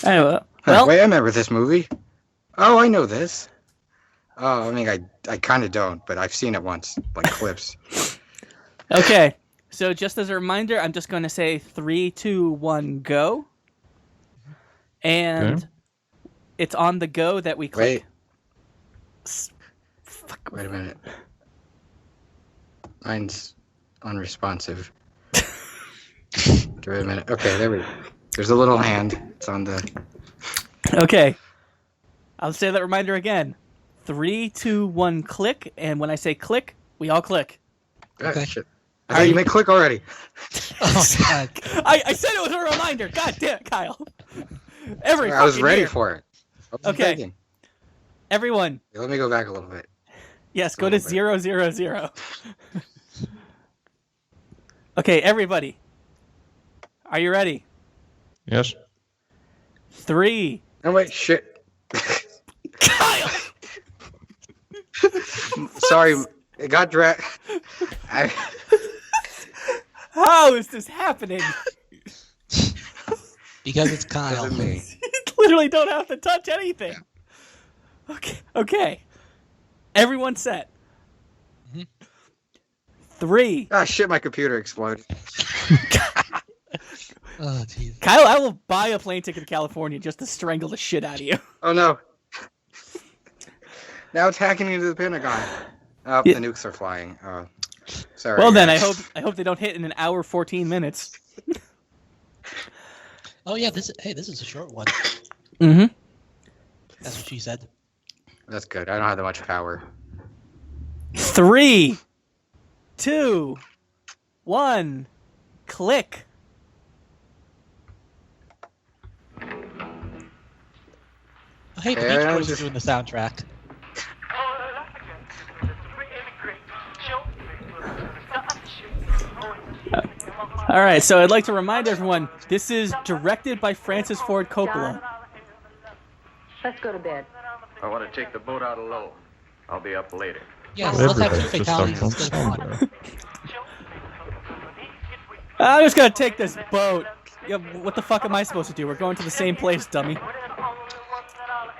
Anyway, well, Wait, I remember this movie. Oh, I know this. Oh, I mean, I kind of don't, but I've seen it once, like clips. okay. So just as a reminder, I'm just going to say 3, 2, 1, go. And it's on the go that we click. Wait a minute. Mine's unresponsive. Give it a minute. Okay, there we go. There's a little hand. It's on the... Okay. I'll say that reminder again. 3, 2, 1, click. And when I say click, we all click. Okay. Shit. I thought you meant click already. Oh, God. I said it was a reminder. God damn it, Kyle. I was ready for it. Okay. Thinking. Everyone. Let me go back a little bit. Yes, go to 0, 0, 0. Okay, everybody. Are you ready? Yes. 3. Oh, wait, shit. Kyle! Sorry, it got dragged. How is this happening? Because it's Kyle. It me. You literally don't have to touch anything. Okay. Everyone set. 3. Ah, shit, my computer exploded. Oh, jeez. Kyle, I will buy a plane ticket to California just to strangle the shit out of you. Oh, no. Now it's hacking into the Pentagon. Oh, Yeah. the nukes are flying. Sorry. Well, then, guys. I hope they don't hit in an hour 14 minutes. Oh, yeah, this is a short one. Mm-hmm. That's what she said. That's good. I don't have that much power. 3, 2, 1, click. Oh, hey, the Yeah, Beach I Boys was just- doing the soundtrack. All right, so I'd like to remind everyone, this is directed by Francis Ford Coppola. Let's go to bed. I want to take the boat out alone. I'll be up later. Yes, let's have 2 Everybody should fatalities start instead of from 1. I'm just gonna take this boat. Yeah, what the fuck am I supposed to do? We're going to the same place, dummy.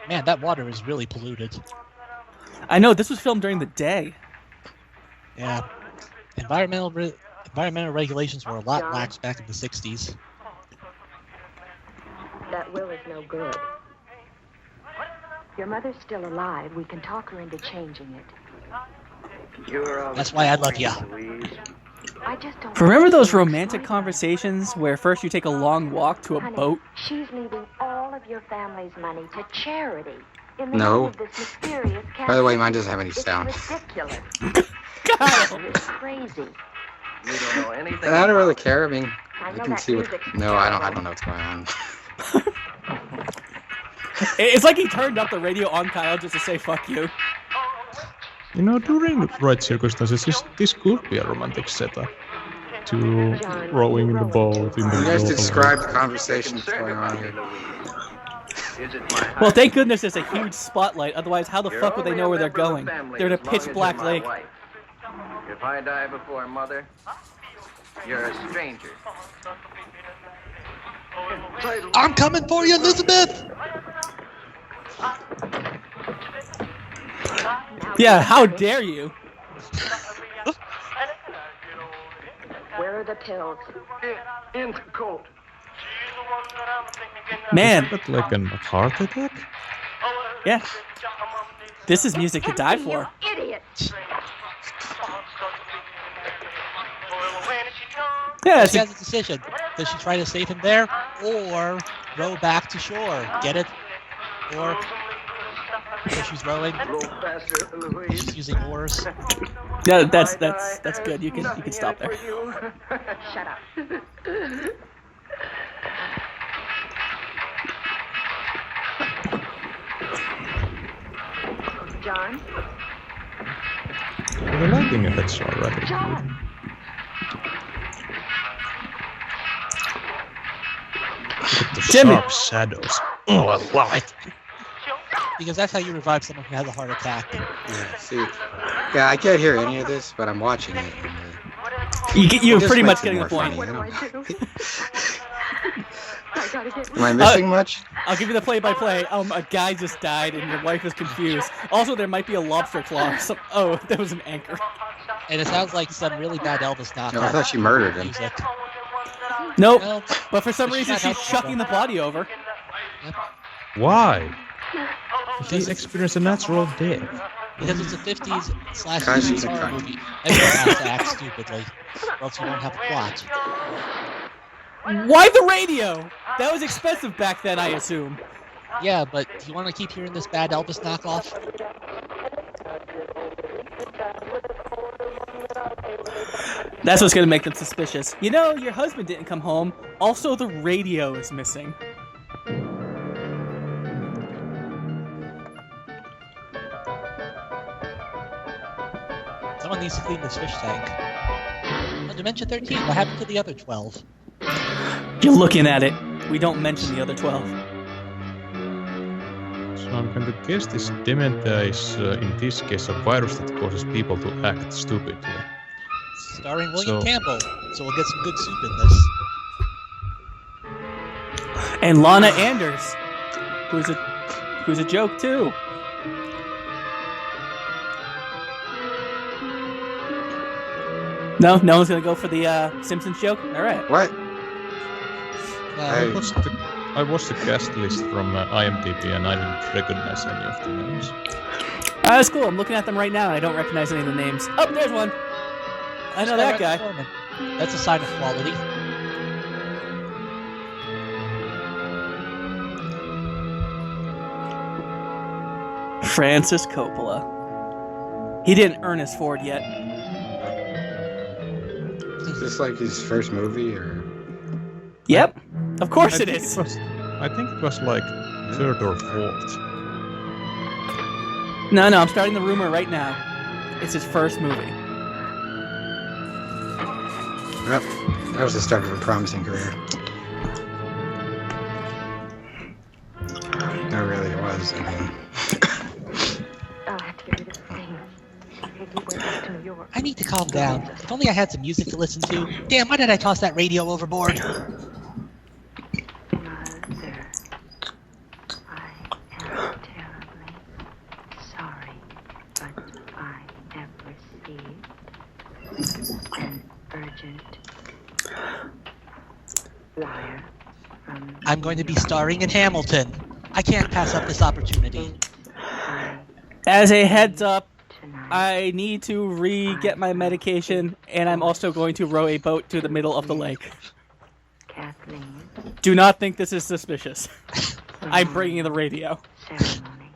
Man, that water is really polluted. I know, this was filmed during the day. Yeah. Environmental regulations were a lot lax back in the 60s. That will is no good. Your mother's still alive. We can talk her into changing it. That's why I love ya. I just don't Remember those romantic conversations where first you take a long walk to a Honey, boat? She's leaving all of your family's money to charity. In the No. name of this mysterious By the way, mine campaign. doesn't have any It's sound. ridiculous. Kyle! It's crazy. You don't know anything. I don't really care. I mean, I I know can that see what... music's No, I terrible. don't know what's going on. It's like he turned up the radio on Kyle just to say fuck you. You know, during the right circumstances, this could be a romantic setup. To rowing in the boat in the You guys middle of describe the conversations going on here. Is it my Well, thank goodness there's a huge spotlight, otherwise how the fuck would they know where they're going? They're in a pitch black lake. If I die before mother, you're a stranger. I'm coming for you, Elizabeth! Yeah, how dare you? Where are the pills? In the coat. Man, But like a heart attack? yeah. This is music to die for. You idiot! Yeah, She has a decision. Does she try to save him there, or row back to shore? Get it? Or so she's rowing. Roll faster, Louise. She's using oars. yeah, that's good. You can stop there. Shut up. John? The lighting effects are rather John! good. Look at the Jimmy. sharp shadows. Oh, I love it. Because that's how you revive someone who has a heart attack. Yeah, see. Yeah, I can't hear any of this, but I'm watching it. And, You're it just pretty makes much it getting the more point. funny, you know? I Am I missing much? I'll give you the play-by-play. A guy just died, and your wife is confused. Also, there might be a lobster claw. Oh, there was an anchor. And it sounds like some really bad Elvis knockoff. No, I thought she murdered him. music. Nope. Well, But for some But she's reason, not she's helpful, chucking though. the body over. Why? He experienced a natural death. Because it's a 50s slash Guys, 60s she's a horror cunt. movie. Everyone has to act stupidly, or else you don't have a plot. Why the radio? That was expensive back then, I assume. Yeah, but do you want to keep hearing this bad Elvis knockoff? That's what's going to make them suspicious. You know, your husband didn't come home. Also, the radio is missing. Someone needs to clean this fish tank. Oh, Dementia 13, what happened to the other 12? You're looking at it. We don't mention the other 12. So I'm going to guess this Dementia is, in this case, a virus that causes people to act stupidly. Starring William So- Campbell, so we'll get some good soup in this. And Lana Anders, who's a joke too. No one's gonna go for the Simpsons joke. All right. What? I watched the cast list from IMDb and I didn't recognize any of the names. That's cool. I'm looking at them right now, and I don't recognize any of the names. Oh, there's one. I know that guy. Foreman. That's a sign of quality. Francis Coppola. He didn't earn his Ford yet. Is this like his first movie or? Yep. Of course I it think is. I think it was like third or fourth. No, I'm starting the rumor right now. It's his first movie. Well, that was the start of a promising career. No, really, it was. I mean, I'll have to get rid of the thing. Peggy went back to New York. I need to calm down. If only I had some music to listen to. Damn, why did I toss that radio overboard? Mother, I am terribly sorry, but I have received an urgent wire from I'm going to be starring in Hamilton. I can't pass up this opportunity. I As a heads up, tonight. I need to re-get my medication, and I'm also going to row a boat to the middle of the lake. Kathleen, Do not think this is suspicious. I'm bringing the radio. ceremony.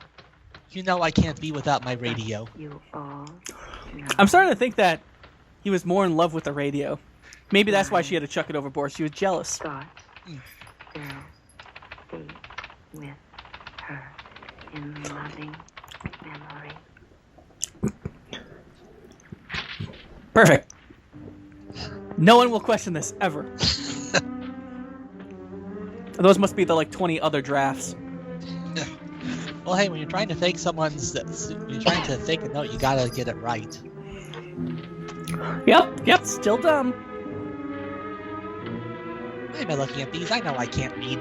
You know I can't be without my radio. You all know. I'm starting to think that he was more in love with the radio. Maybe that's why she had to chuck it overboard. She was jealous. Thoughts will be with her in loving memory. Perfect. No one will question this, ever. Those must be the, 20 other drafts. Well, hey, when you're trying to fake when you're trying to fake a note, you gotta get it right. Yep, still dumb. Why am I looking at these? I know I can't read.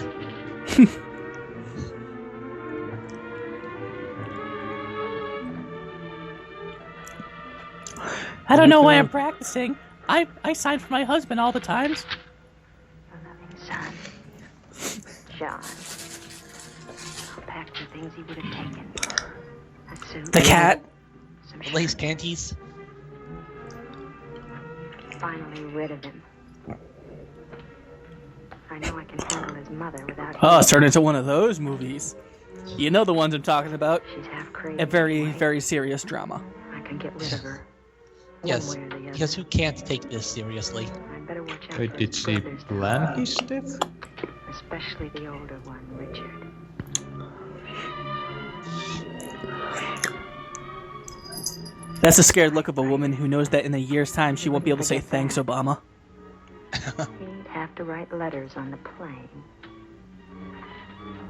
I don't know why I'm practicing. I sign for my husband all the times. Your loving son, John. I'll pack the things he would have taken. A suit. The cat. Some Lace panties. finally rid of him. I know I can handle his mother without Oh, him. it's turned into one of those movies. You know the ones I'm talking about. She's half crazy. A very, anyway. very serious drama. I can get rid of her. Yes, One way or the other. because who can't take this seriously? I'd better watch out Wait, for did his she brothers, plan his death? especially the older one, Richard. That's a scared look of a woman who knows that in a year's time she won't be able to say thanks, Obama. He'd have to write letters on the plane.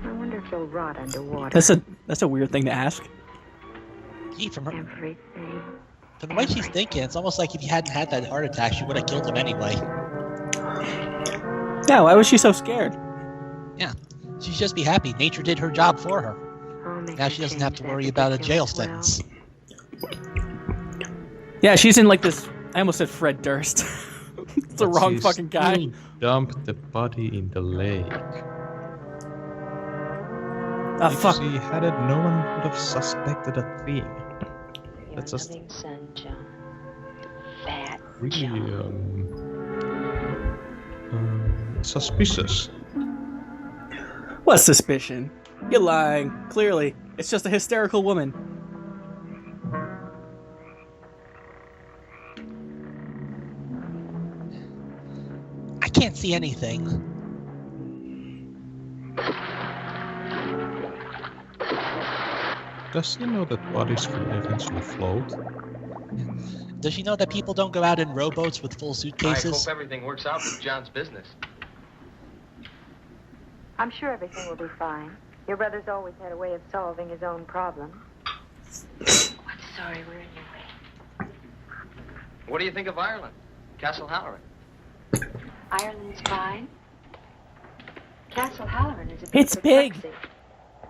I wonder if he'll rot underwater. That's a weird thing to ask. Gee, from Everything. the way she's thinking, it's almost like if he hadn't had that heart attack, she would have killed him anyway. Yeah, why was she so scared? Yeah. She should just be happy. Nature did her job for her. I'll make Now her she doesn't have change to that worry about a jail ridiculous sentence. Yeah, she's in like this. I almost said Fred Durst. It's the But wrong she fucking guy. still dumped the body in the lake. Oh If fuck. she hadn't, no one would have suspected a thing. Your That's just loving son, John. Fat really John. suspicious. What's suspicion? You're lying. Clearly, it's just a hysterical woman. I can't see anything. Does she know that bodies will eventually float? Does she know that people don't go out in rowboats with full I suitcases? hope everything works out with John's business. I'm sure everything will be fine. Your brother's always had a way of solving his own problems. I'm sorry we're in your way. What do you think of Ireland? Castle Halloran? Ireland's fine. Castle Halloran is a bit It's big. perplexing.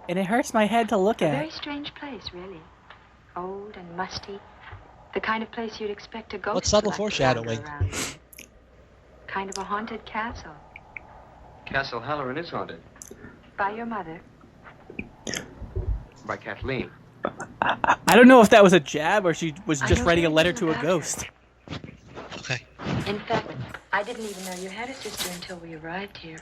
And it hurts my head to look A at. very strange place, really. Old and musty. The kind of place you'd expect a ghost What to subtle like to foreshadowing. wander around in. Kind of a haunted castle. Castle Halloran is haunted. By your mother. By Kathleen. I don't know if that was a jab or she was I just know writing a very letter little to a about her. ghost. Okay. In fact, I didn't even know you had a sister until we arrived here.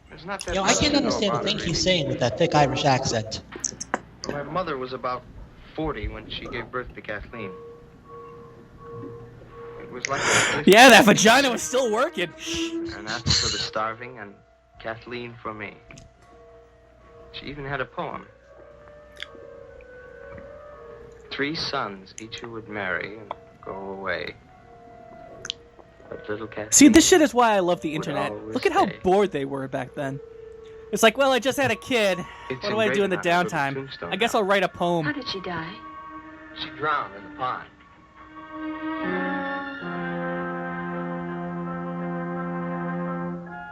There's not that You know, I much can't to know understand the about her, things really. he's saying with that thick Irish accent. My mother was about 40 when she gave birth to Kathleen. It was like a Yeah, that vagina was still working. An apple for the starving and Kathleen for me. She even had a poem. 3 sons, each who would marry and go away. But little Kathleen... See, this shit is why I love the Would internet. always Look at how stay. bored they were back then. It's like, well, I just had a kid. It's What do I do in the engraved on her little downtime? tombstone I guess now. I'll write a How poem. did she die? She drowned in the pond.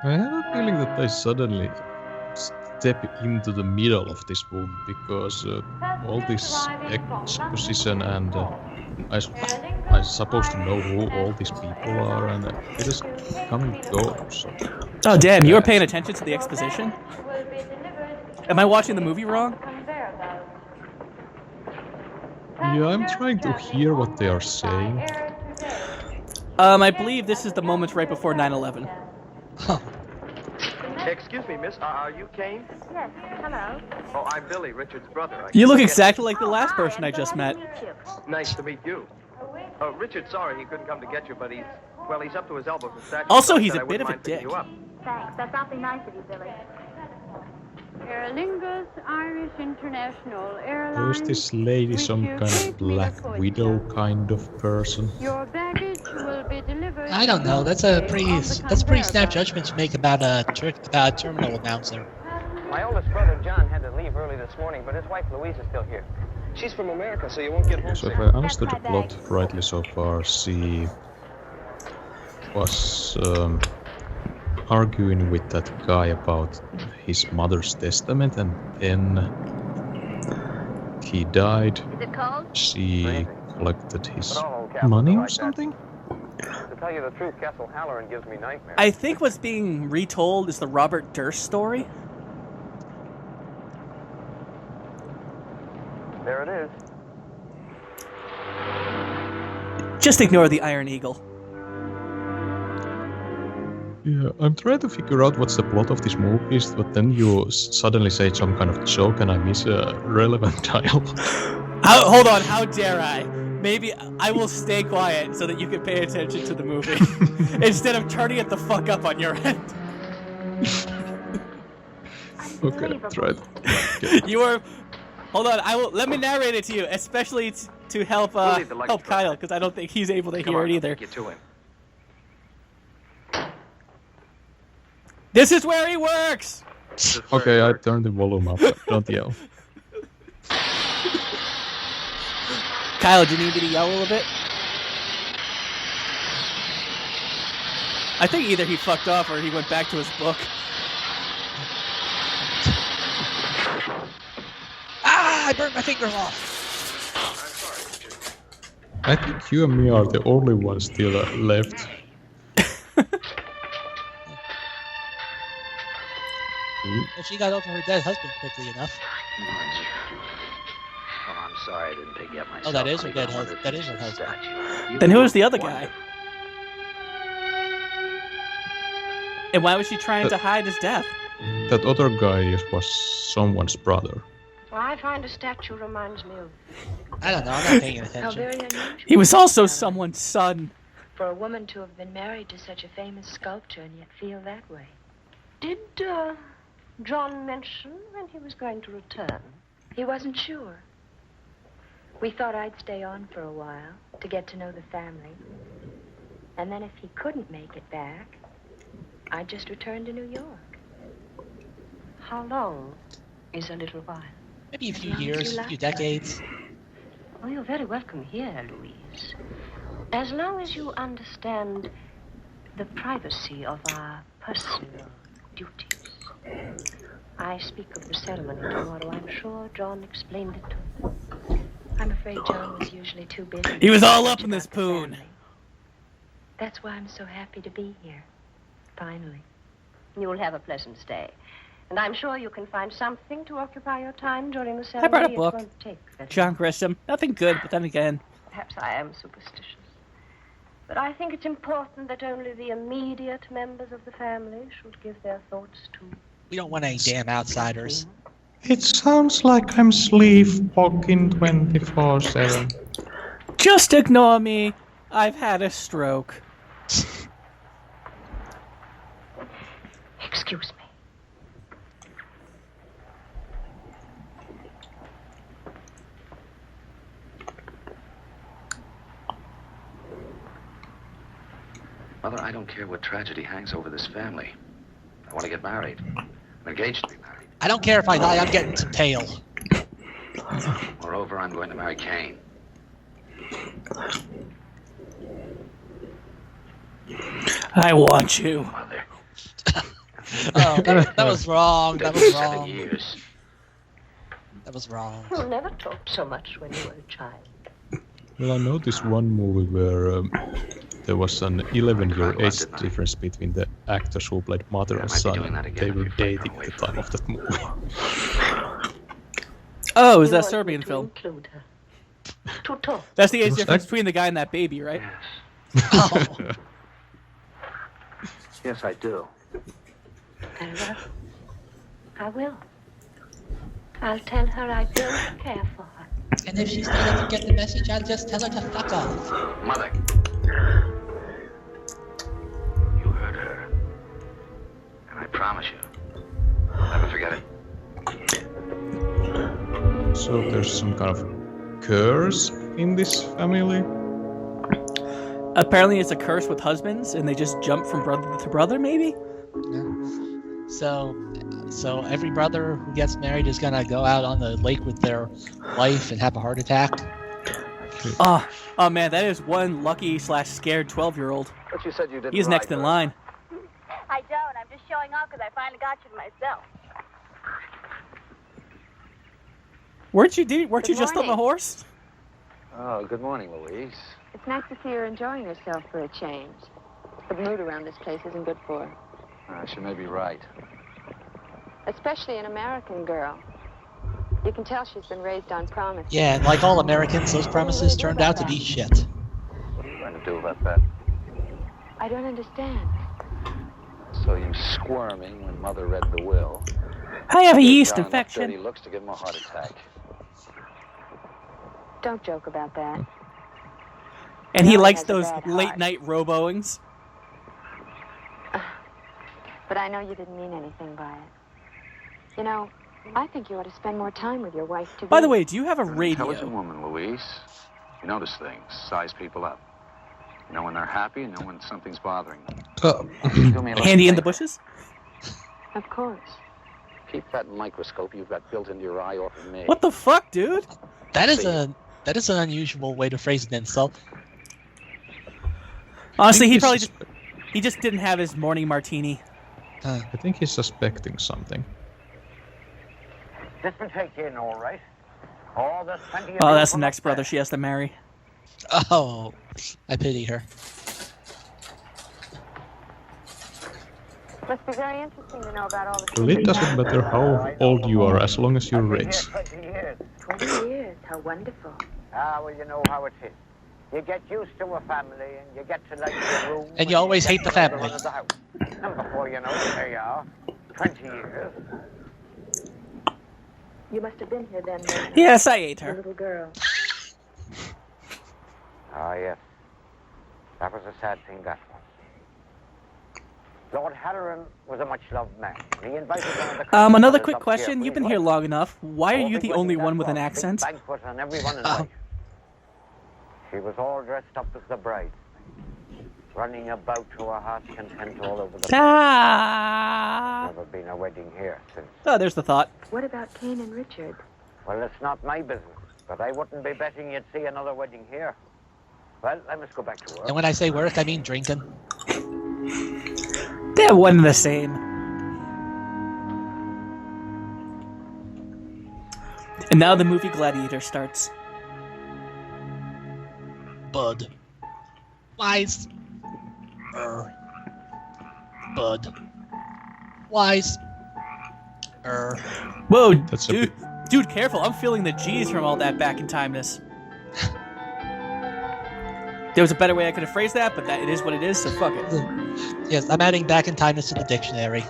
I have a feeling that I suddenly step into the middle of this movie because all this exposition and I'm supposed to know who all these people are and they just come and go. So Oh, damn, you were paying attention to the exposition? Am I watching the movie wrong? yeah, I'm trying to hear what they are saying. I believe this is the moment right before 9/11. Excuse me, miss. Are you Kane? Yes, hello. Oh, I'm Billy, Richard's brother. You look exactly like the last person I just met. Nice to meet you. Richard's sorry he couldn't come to get you, but he's up to his elbows in statues. Also, so I he's said a I bit wouldn't of a mind picking dick. you up. Thanks, that's awfully nice of you, Billy. Aer Lingus Irish International Or is Airlines. this lady some wish you kind of great Black Minnesota. Widow kind of person? Your baggage will be delivered. I don't know. That's a pretty snap judgment to make about a terminal announcer. My oldest brother John had to leave early this morning, but his wife Louise is still here. She's from America, so you won't get So homesick. if I understood the plot rightly so far, she was arguing with that guy about his mother's testament and then he died. Is it cold? She collected his But all old castles money are or like that. something? To tell you the truth, Castle Halloran gives me nightmares. I think what's being retold is the Robert Durst story. There it is. Just ignore the Iron Eagle. Yeah, I'm trying to figure out what's the plot of this movie, but then you suddenly say some kind of joke and I miss a relevant dialogue. Hold on, how dare I? Maybe I will stay quiet so that you can pay attention to the movie instead of turning it the fuck up on your end. Okay, try it. You are. Hold on, let me narrate it to you, especially to help We'll leave the lights help for a Kyle sec. because I don't think he's able to Come hear on, it I'll either. take you to him. This is where he works. Okay, I turned the volume up. Don't yell. Kyle, do you need me to yell a little bit? I think either he fucked off or he went back to his book. I burned my finger off. I think you and me are the only ones still left. Well, she got over her dead husband quickly enough. Oh, I'm sorry I didn't pick you up myself. Oh, that is her honey, dead but I wonder husband. if That it's is her the husband. statue. Then who was the look other guy? And why was she trying to hide his death? That other guy was someone's brother. Well, I find a statue reminds me of I don't know. I'm not paying how attention. very unusual. He was also it is someone's son. for a woman to have been married to such a famous sculptor and yet feel that way. Did John mention when he was going to return? He wasn't sure. We thought I'd stay on for a while to get to know the family. And then if he couldn't make it back, I'd just return to New York. How long is a little while? Maybe a few As long as years, you a few like. decades. Oh, you're very welcome here, Louise. As long as you understand the privacy of our personal duties. I speak of the ceremony tomorrow. I'm sure John explained it to me. I'm afraid John was usually too busy. He was to all know up much in this about the poon. family. That's why I'm so happy to be here. Finally. You'll have a pleasant stay. And I'm sure you can find something to occupy your time during the I ceremony. brought a It book. won't take very John long. Grisham. Nothing good, but then again. Perhaps I am superstitious. But I think it's important that only the immediate members of the family should give their thoughts to... We don't want any damn outsiders. It sounds like I'm sleepwalking 24/7. Just ignore me. I've had a stroke. Excuse me. Mother, I don't care what tragedy hangs over this family. I want to get married. I'm engaged to be married. I don't care if I die, I'm getting some tail. Moreover, I'm going to marry Kane. I want you. Mother. Oh, that was wrong. That was 7 wrong. years. That was wrong. You never talked so much when you were a child. Well, I noticed one movie where there was an 11-year age difference between the actors who played mother Yeah, I and might be son. doing that again They if were you fight dating away at the from time me. of that movie. Oh, is You that a want Serbian me to film? include her. To talk. That's the age Was difference that- between the guy and that baby, right? Yes. Oh, Yes, I do. Very well. I will. I'll tell her I don't care for her. and if she still doesn't get the message, I'll just tell her to fuck off. Mother. You heard her. And I promise you, I'll never forget it. So there's some kind of curse in this family? Apparently it's a curse with husbands, and they just jump from brother to brother, maybe? So every brother who gets married is gonna go out on the lake with their wife and have a heart attack. Oh man, that is one lucky/scared 12-year-old. But you said you didn't. He's next in line. I don't. I'm just showing off because I finally got you to myself. Weren't you Good just on the morning. horse? Oh, good morning, Louise. It's nice to see her enjoying herself for a change. The mood around this place isn't good for her. She may be right. Especially an American girl. You can tell she's been raised on promise. Yeah, and like all Americans, those promises turned out to be shit. What are you going to do about that? I don't understand. So you squirming when Mother read the will. I have a yeast Down enough infection. dirty looks to give him a heart attack. Don't joke about that. And he No, he likes has a those bad heart. late-night roboings. But I know you didn't mean anything by it. You know, I think you ought to spend more time with your wife, too. By the way, do you have a You're an intelligent radio? woman, Louise. You notice things, size people up. You know when they're happy, and know when something's bothering them. Do me a little Handy in the favor. bushes? Of course. Keep that microscope you've got built into your eye off of me. What the fuck, dude? That is an unusual way to phrase an insult. Honestly, think he just didn't have his morning martini. I think he's suspecting something. This will take in all right. Oh, there's plenty of Oh, room that's the for next us brother there. she has to marry. Oh, I pity her. Must be very interesting to know about all the Well, it doesn't matter how old you are as long as you're I've been here rich. 20 years. 20 years. How wonderful. Ah, well, you know how it is. You get used to a family and you get to like your room. And you always get hate the to like family. run of the house. And before you know it, there you are. 20 years. You must have been here then, Mona. Yes, I ate The her. little girl. Ah, yes. That was a sad thing, that was. Lord Halloran was a much-loved man. He invited one of the Another brothers quick up question. here You've for been his here wife. long enough. Why are Oh, you big the only wedding, one that with an was. accent? Big banquet and everyone Oh. invited. She was all dressed up as the bride, running about to her heart's content all over the place. Ah. Never been a wedding here since. Oh, there's the thought. What about Cain and Richard? Well, it's not my business, but I wouldn't be betting you'd see another wedding here. Well, I must go back to work. And when I say work, I mean drinking. They're one and the same. And now the movie Gladiator starts. Bud. Wise. Bud. Wise. Whoa, That's a dude, careful. I'm feeling the G's from all that back in timeness. There was a better way I could have phrased that, but that it is what it is, so fuck it. Yes, I'm adding back in timeness to the dictionary.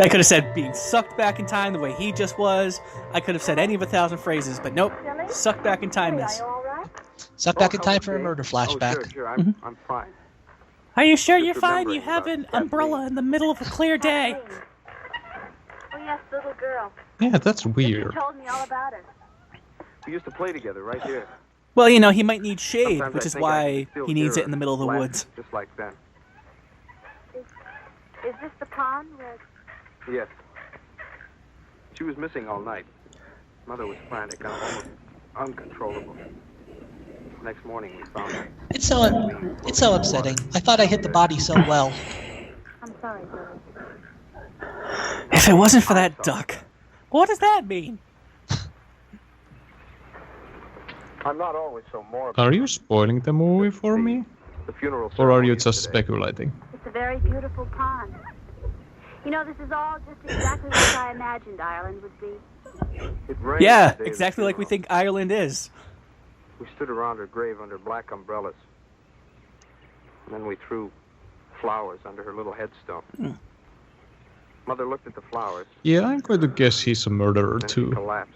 I could have said being sucked back in time the way he just was. I could have said any of 1,000 phrases, but nope. Sucked back in timeness. Suck back in time for a murder flashback. Oh, sure. I'm fine. Are you sure you're Just fine? You remembering have about an Kathleen. umbrella in the middle of a clear day. Oh, yes, little girl. Yeah, that's weird. Told me all about it. We used to play together right here. Well, you know, he might need shade, Sometimes which I is think I why can still he needs hear it in the middle of the her woods. laughing, just like then. Is this the pond where... Yes. She was missing all night. Mother was frantic, almost uncontrollable. Next morning we found her. It's so upsetting. I thought I hit the body so well. I'm sorry, Billy. If it wasn't for that duck. What does that mean? I'm not always so morbid. Are you spoiling the movie for me? The funeral Or are you ceremony just today. speculating? It's a very beautiful pond. You know, this is all just exactly what I imagined Ireland would be. It rained Yeah, the day of the exactly like we funeral. think Ireland is. We stood around her grave under black umbrellas. And then we threw flowers under her little headstone. Mother looked at the flowers, Yeah, I'm going to guess he's a murderer and she too. collapsed.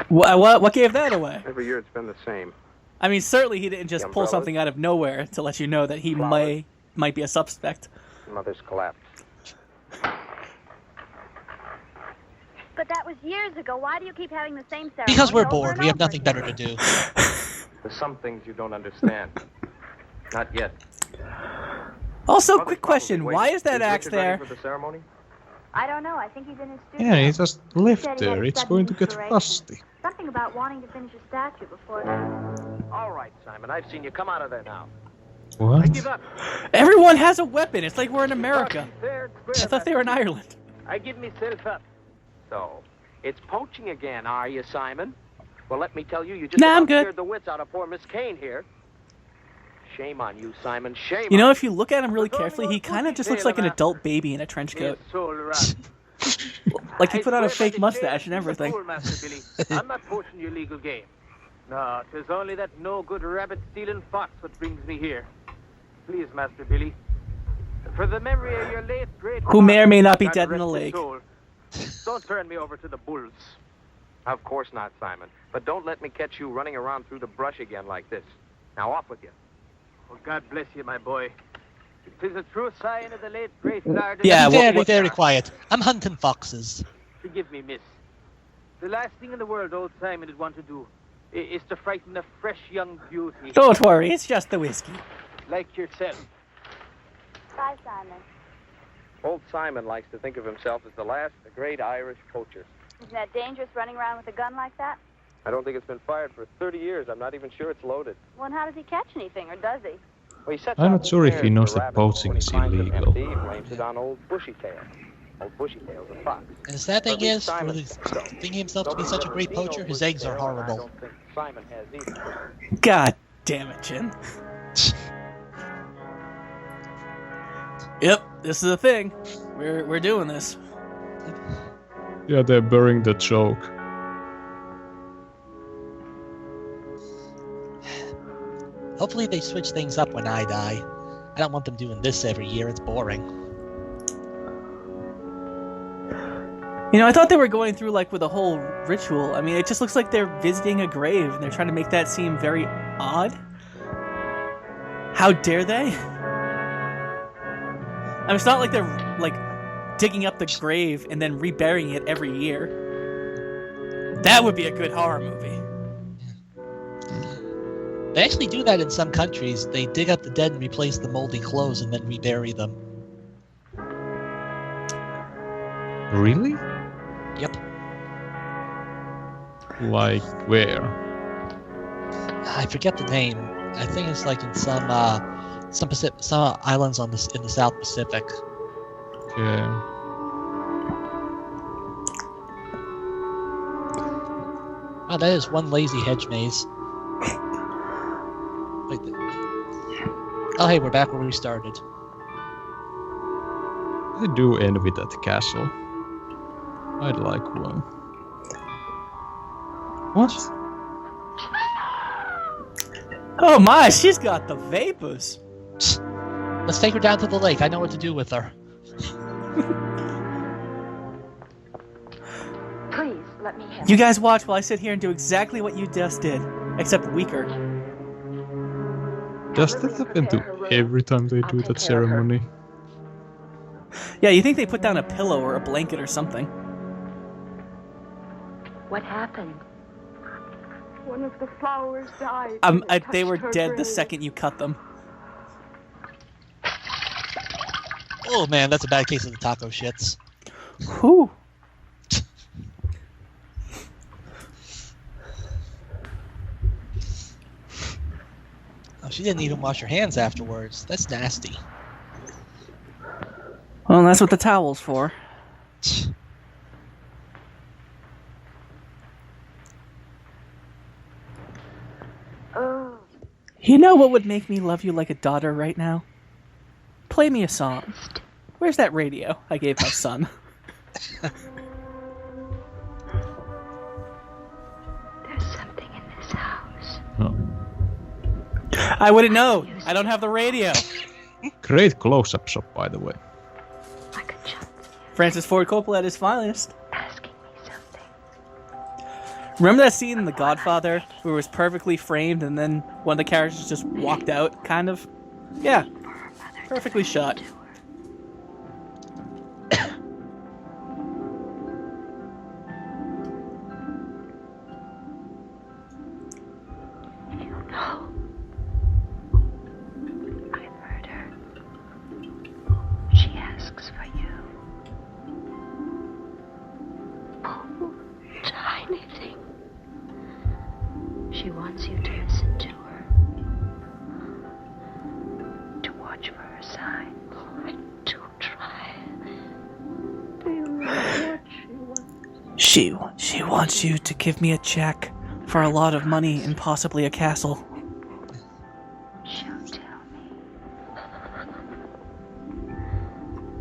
What gave that away? Every year it's been the same. I mean, certainly he didn't just The pull umbrellas? something out of nowhere to let you know that he Flowers. might be a suspect. Mother's collapsed. But that was years ago. Why do you keep having the same ceremony? Because we're over bored. and We have over nothing better again? to do. There's some things you don't understand. Not yet. Also, Mother's quick probably question: waiting. why is that axe Richard ready there? for the ceremony? I don't know. I think he's in his studio. Yeah, he just left Said he had there. a It's sudden going to get inspiration. rusty. Something about wanting to finish a statue before. All right, Simon. I've seen you. Come out of there now. What? Give up. Everyone has a weapon. It's like we're in America. Fair, I thought they were in Ireland. I give myself up. So, it's poaching again, are you, Simon? Well, let me tell you, you just Nah, I'm about good. scared the wits out of poor Miss Kane here. Shame on you, Simon. Shame You know, on if you look at him really carefully, he kind of just looks like an adult baby in a trench you. coat. Yes, so right. Like he put on a I swear fake by the mustache shades and of the everything. fool, Master Billy. I'm not poaching your legal game. No, 'tis only that no-good rabbit-stealing fox what brings me here. Please, Master Billy, for the memory of your late great Who may or may not be God dead in rest a his lake. soul, don't turn me over to the bulls. Of course not, Simon. But don't let me catch you running around through the brush again like this. Now, off with you. Well, God bless you, my boy. Tis a true sign of the late great Lord. Yeah, Be what- very, very quiet. I'm hunting foxes. Forgive me, miss. The last thing in the world old Simon would want to do is to frighten a fresh young beauty Don't worry, it's just the whiskey. like yourself. Bye, Simon. Old Simon likes to think of himself as the last of the great Irish poachers. Isn't that dangerous running around with a gun like that? I don't think it's been fired for 30 years. I'm not even sure it's loaded. Well, and how does he catch anything, or does he? Well, he sets I'm out not to sure if snare he knows the that rabbits. poaching When he is finds them illegal. empty, he blames it on old Bushy Tail. Old Bushytail's a fox. And the sad thing At least is, Simon really thinks so. thinking himself to be such a great poacher, his eggs are I horrible. don't think Simon has either. God damn it, Jim. Yep, this is a thing. We're doing this. Yeah, they're burying the joke. Hopefully they switch things up when I die. I don't want them doing this every year. It's boring. You know, I thought they were going through like with a whole ritual. I mean, it just looks like they're visiting a grave and they're trying to make that seem very odd. How dare they? I mean, it's not like they're like digging up the grave and then reburying it every year. That would be a good horror movie. They actually do that in some countries. They dig up the dead and replace the moldy clothes and then rebury them. Really? Yep. Like where? I forget the name. I think it's like in some islands in the South Pacific. Okay. Oh, that is one lazy hedge maze. Wait, oh, hey, we're back where we started. I do envy that castle. I'd like one. What? Oh my, she's got the vapors. Let's take her down to the lake. I know what to do with her. Please, let me have You guys watch while I sit here and do exactly what you just did, except weaker. Does that happen to every time they do that ceremony? Yeah, you think they put down a pillow or a blanket or something. What happened? One of the flowers died. They were dead the second you cut them. Oh man, that's a bad case of the taco shits. Whew. Oh, she didn't even wash her hands afterwards. That's nasty. Well, that's what the towel's for. Oh. You know what would make me love you like a daughter right now? Play me a song. Where's that radio I gave my son? There's something in this house. Oh. I wouldn't know. I don't have the radio. Great close-up shot, by the way. I could jump Francis Ford Coppola at his finest. asking me something. Remember that scene in The Godfather where it was perfectly framed and then one of the characters just walked out, kind of? Yeah. Perfectly shot. You know, I heard her. She asks for you. Oh, tiny thing. She wants you to listen to her. To watch for her signs. To try. Do you know what she wants? She wants you to give me a check for a lot of money and possibly a castle. She'll tell me.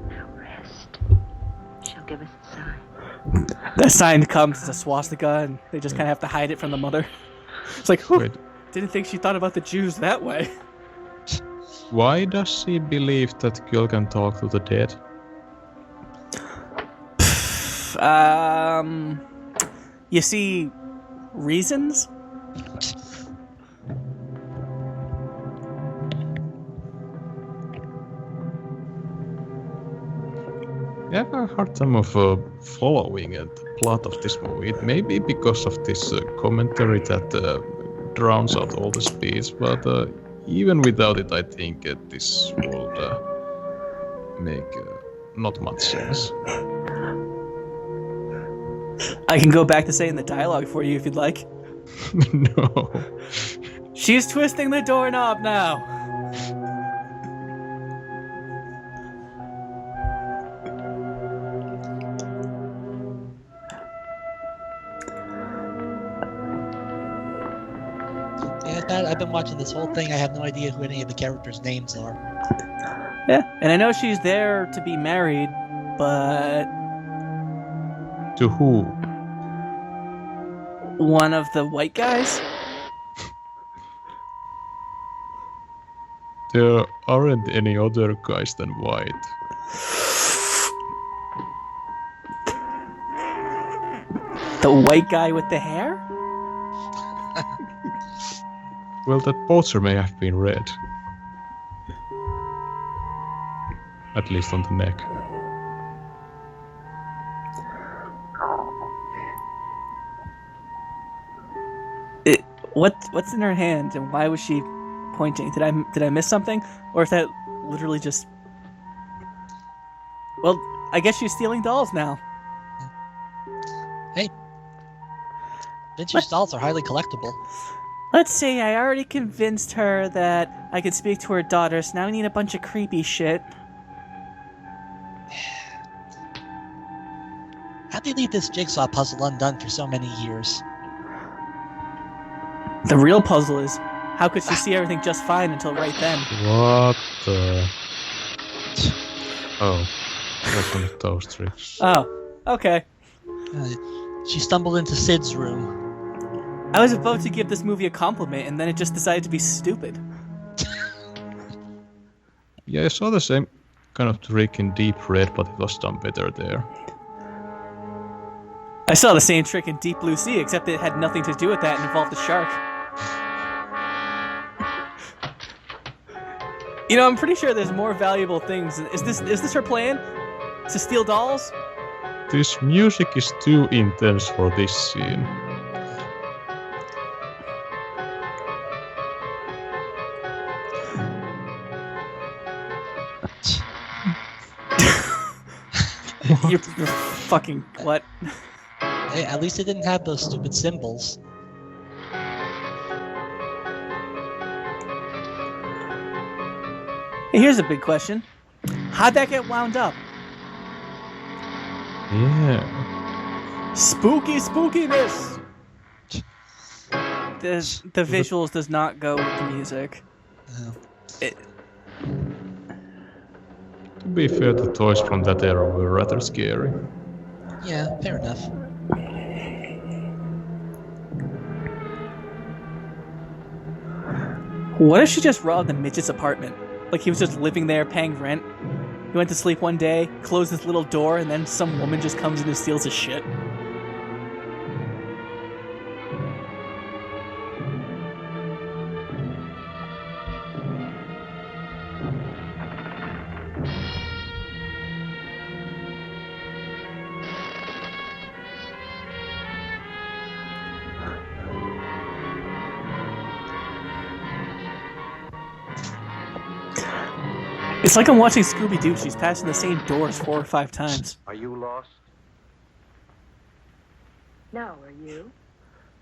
Now rest. She'll give us a sign. That sign comes as a swastika and they just kind of have to hide it from the mother. It's like, whew, Wait. didn't think she thought about the Jews that way. Why does she believe that girl can talk to the dead? You see, reasons? Yeah, I have a hard time of following the plot of this movie. It may be because of this commentary that drowns out all the speech, but even without it, I think this would make not much sense. I can go back to saying the dialogue for you if you'd like. No. She's twisting the doorknob now. bad. I've been watching this whole thing. I have no idea who any of the characters' names are. Yeah, and I know she's there to be married, but... To who? One of the white guys? There aren't any other guys than white. The white guy with the hair? Well, that poster may have been red. At least on the neck. What's in her hand, and why was she pointing? Did I miss something, or is that literally just? Well, I guess she's stealing dolls now. Hey, vintage dolls are highly collectible. Let's see. I already convinced her that I could speak to her daughter, so now we need a bunch of creepy shit. How'd they leave this jigsaw puzzle undone for so many years? The real puzzle is, how could she see everything just fine until right then? What the... Oh, that's one of those tricks. Oh, okay. She stumbled into Sid's room. I was about to give this movie a compliment, and then it just decided to be stupid. Yeah, I saw the same kind of trick in Deep Red, but it was done better there. I saw the same trick in Deep Blue Sea, except it had nothing to do with that and involved a shark. You know, I'm pretty sure there's more valuable things. Is this her plan? To steal dolls? This music is too intense for this scene. You're fucking what? Hey, at least it didn't have those stupid symbols. Hey, here's a big question. How'd that get wound up? Yeah. Spooky spookiness! The visuals does not go with the music. To be fair, the toys from that era were rather scary. Yeah, fair enough. What if she just robbed the midget's apartment? Like he was just living there paying rent? He went to sleep one day, closed his little door, and then some woman just comes in and steals his shit. It's like I'm watching Scooby-Doo. She's passing the same doors 4 or 5 times. Are you lost? No, are you?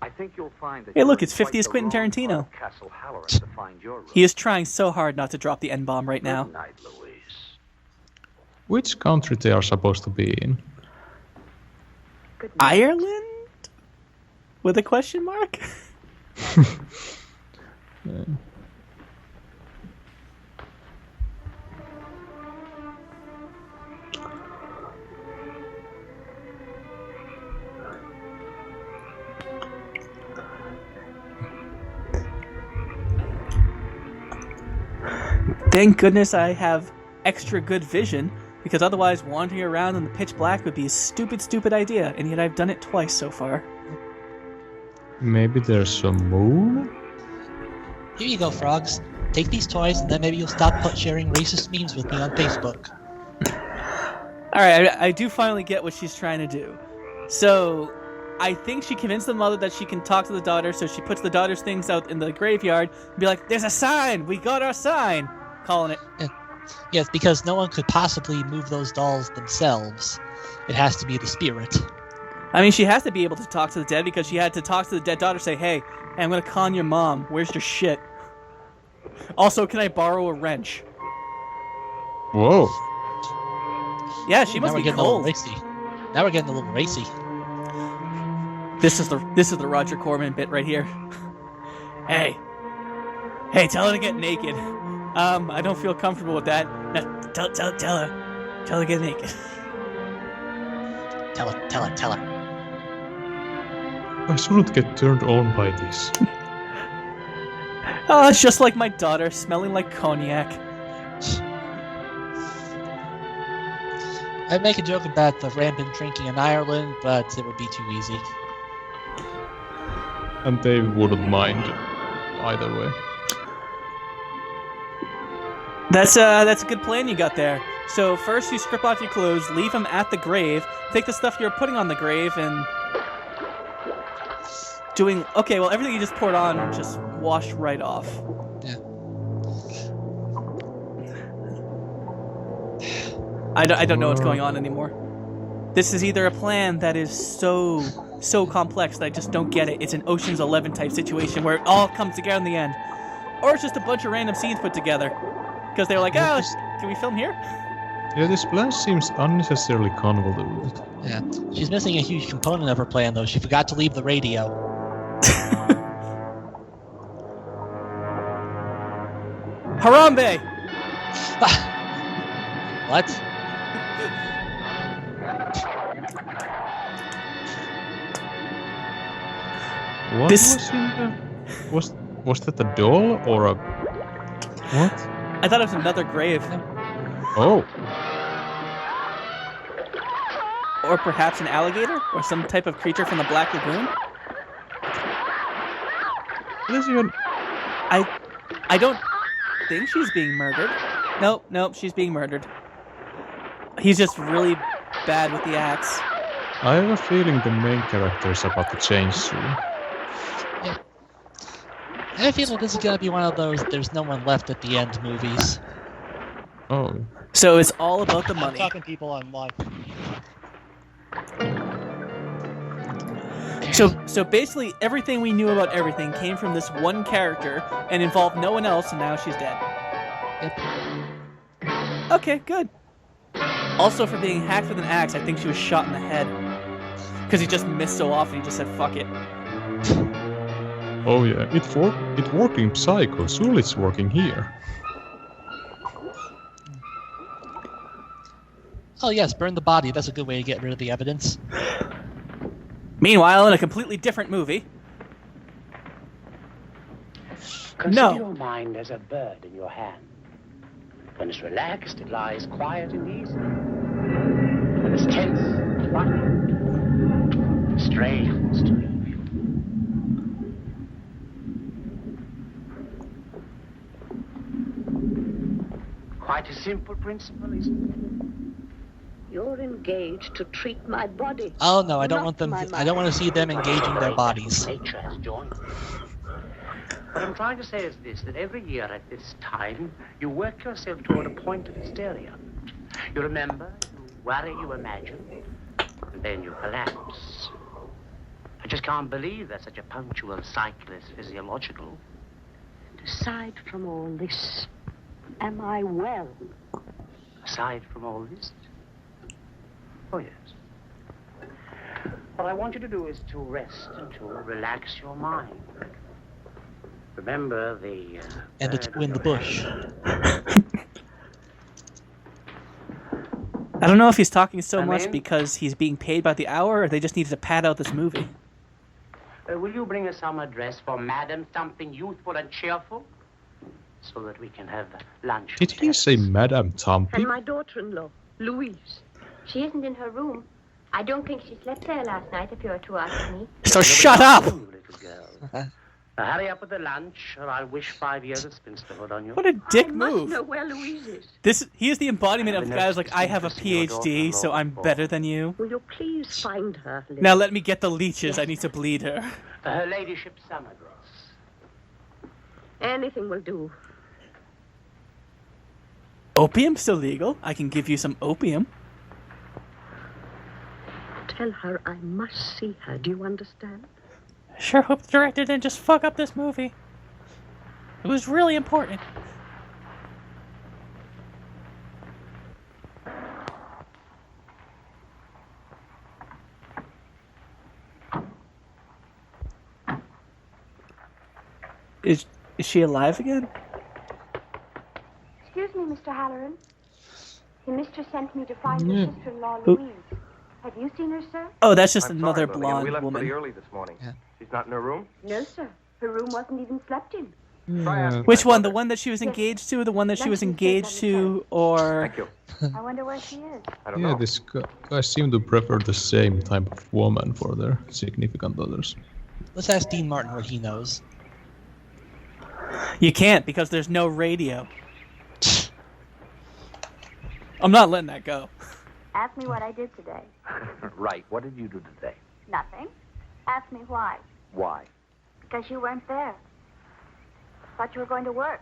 I think you'll find that. Hey, look, you're it's in 50 quite as the Quentin wrong Tarantino. part of Castle Halloran to find your room. He is trying so hard not to drop the N-bomb right now. Good night, Louise. Which country they are supposed to be in? Good night. Ireland? With a question mark? Yeah. Thank goodness I have extra good vision, because otherwise wandering around in the pitch black would be a stupid, stupid idea, and yet I've done it twice so far. Maybe there's some moon? Here you go, frogs. Take these toys, and then maybe you'll stop sharing racist memes with me on Facebook. Alright, I do finally get what she's trying to do. So, I think she convinced the mother that she can talk to the daughter, so she puts the daughter's things out in the graveyard and be like, "There's a sign! We got our sign!" Calling it. Yes, because no one could possibly move those dolls themselves. It has to be the spirit. I mean, she has to be able to talk to the dead because she had to talk to the dead daughter, say, "Hey, I'm gonna con your mom. Where's your shit? Also, can I borrow a wrench?" Whoa. Yeah, she must now we're be getting cold. a little racy. Now we're getting a little racy. This is the Roger Corman bit right here. Hey, Hey, tell her to get naked. I don't feel comfortable with that. No, tell her. Tell her to get naked. Tell her. I shouldn't get turned on by this. Oh, it's just like my daughter, smelling like cognac. I'd make a joke about the rampant drinking in Ireland, but it would be too easy. And they wouldn't mind either way. That's a good plan you got there. So first you strip off your clothes, leave them at the grave, take the stuff you're putting on the grave, and okay, well everything you just poured on just washed right off. Yeah. I don't know what's going on anymore. This is either a plan that is so complex that I just don't get it. It's an Ocean's 11 type situation where it all comes together in the end. Or it's just a bunch of random scenes put together. Because they're like, oh, can we film here? Yeah, this plan seems unnecessarily convoluted. Yeah. She's missing a huge component of her plan, though. She forgot to leave the radio. Harambe! What? What was in the... Was that a doll or a... What? I thought it was another grave. Oh. Or perhaps an alligator? Or some type of creature from the Black Lagoon? What is even... I don't think she's being murdered. Nope, she's being murdered. He's just really bad with the axe. I have a feeling the main character is about to change soon. Yeah. I have a feeling this is gonna be one of those "there's no one left at the end" movies. Oh. So it's all about the money. I'm talking people online. So basically everything we knew about everything came from this one character and involved no one else, and now she's dead. Yep. Okay, good. Also, for being hacked with an axe, I think she was shot in the head. Because he just missed so often, he just said, fuck it. Oh yeah, it worked in Psycho, surely it's working here. Oh yes, burn the body. That's a good way to get rid of the evidence. Meanwhile, in a completely different movie... Consider your mind as a bird in your hand. When it's relaxed, it lies quiet and easy. When it's tense, it's frightened, strains to leave you. Quite a simple principle, isn't it? You're engaged to treat my body. Oh no, I don't want them. I don't want to see them engaging their bodies. Nature has joined us. What I'm trying to say is this, that every year at this time, you work yourself toward a point of hysteria. You remember, you worry, you imagine, and then you collapse. I just can't believe that such a punctual cycle is physiological. Aside from all this, am I well? Aside from all this? Oh, yes. What I want you to do is to rest and to relax your mind. Remember the... And the two in the bush. I don't know if he's talking so much because he's being paid by the hour, or they just needed to pad out this movie. Will you bring us some address for Madam, something youthful and cheerful? So that we can have lunch. Did he say Madame Tumpy? And my daughter-in-law, Louise. She isn't in her room. I don't think she slept there last night, if you were to ask me. So shut up! Little girl. Hurry up with the lunch, or I'll wish 5 years of spinsterhood on you. What a dick I move. must know where Louise is. He is the embodiment of the guy who's like, I have a PhD, so I'm better than you. Will you please find her, Liz? Now let me get the leeches, I need to bleed her. Her ladyship's summer dress. Anything will do. Opium's still legal. I can give you some opium. Tell her I must see her. Do you understand? Sure hope the director didn't just fuck up this movie. It was really important. Is she alive again? Excuse me, Mr. Halloran. The mistress sent me to find your sister-in-law, Louise. Have you seen her, sir? Oh, that's just I'm another sorry, Lillian. blonde We left woman. pretty early this morning. Yeah. She's not in her room? No, sir. Her room wasn't even slept in. Try asking Which my one? The mother. one that she was engaged to? The one that she was Luncheon engaged served on the to? Or... Thank you. I wonder where she is. I don't Yeah, know. this guys seem to prefer the same type of woman for their significant others. Let's ask Dean Martin what he knows. You can't, because there's no radio. I'm not letting that go. Ask me what I did today. Right. What did you do today? Nothing. Ask me why. Why? Because you weren't there. Thought you were going to work.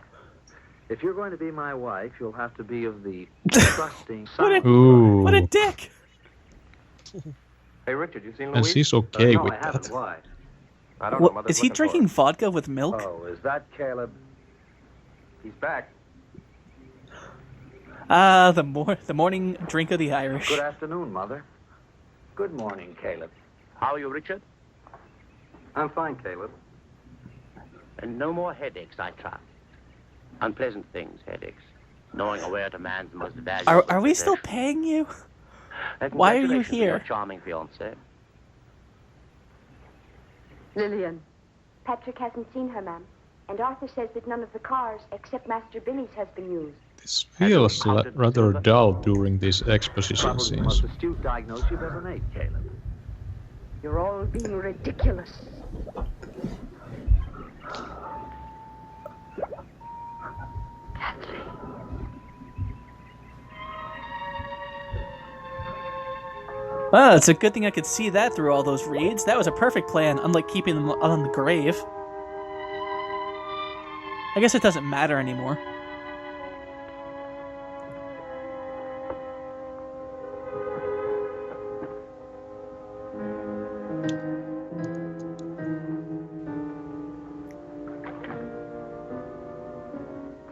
If you're going to be my wife, you'll have to be of the trusting What a, side. Ooh. what a dick! Hey, Richard, you seen And Louise? she's okay No, with I haven't. that. Why? I don't know. What, Mother's is he looking for her. drinking vodka with milk? Oh, is that Caleb? He's back. The morning drink of the Irish. Good afternoon, Mother. Good morning, Caleb. How are you, Richard? I'm fine, Caleb. And no more headaches, I trust. Unpleasant things, headaches. Knowing where a man's most valuable Are we still possession. paying you? And why are you congratulations to here? Your charming fiancé. Lillian. Patrick hasn't seen her, ma'am. And Arthur says that none of the cars, except Master Billy's, has been used. This feels rather dull during these exposition Probably the scenes. most astute diagnosis you've ever made, Caleb. You're all being ridiculous. Kathleen. Well, it's a good thing I could see that through all those reeds. That was a perfect plan, unlike keeping them on the grave. I guess it doesn't matter anymore.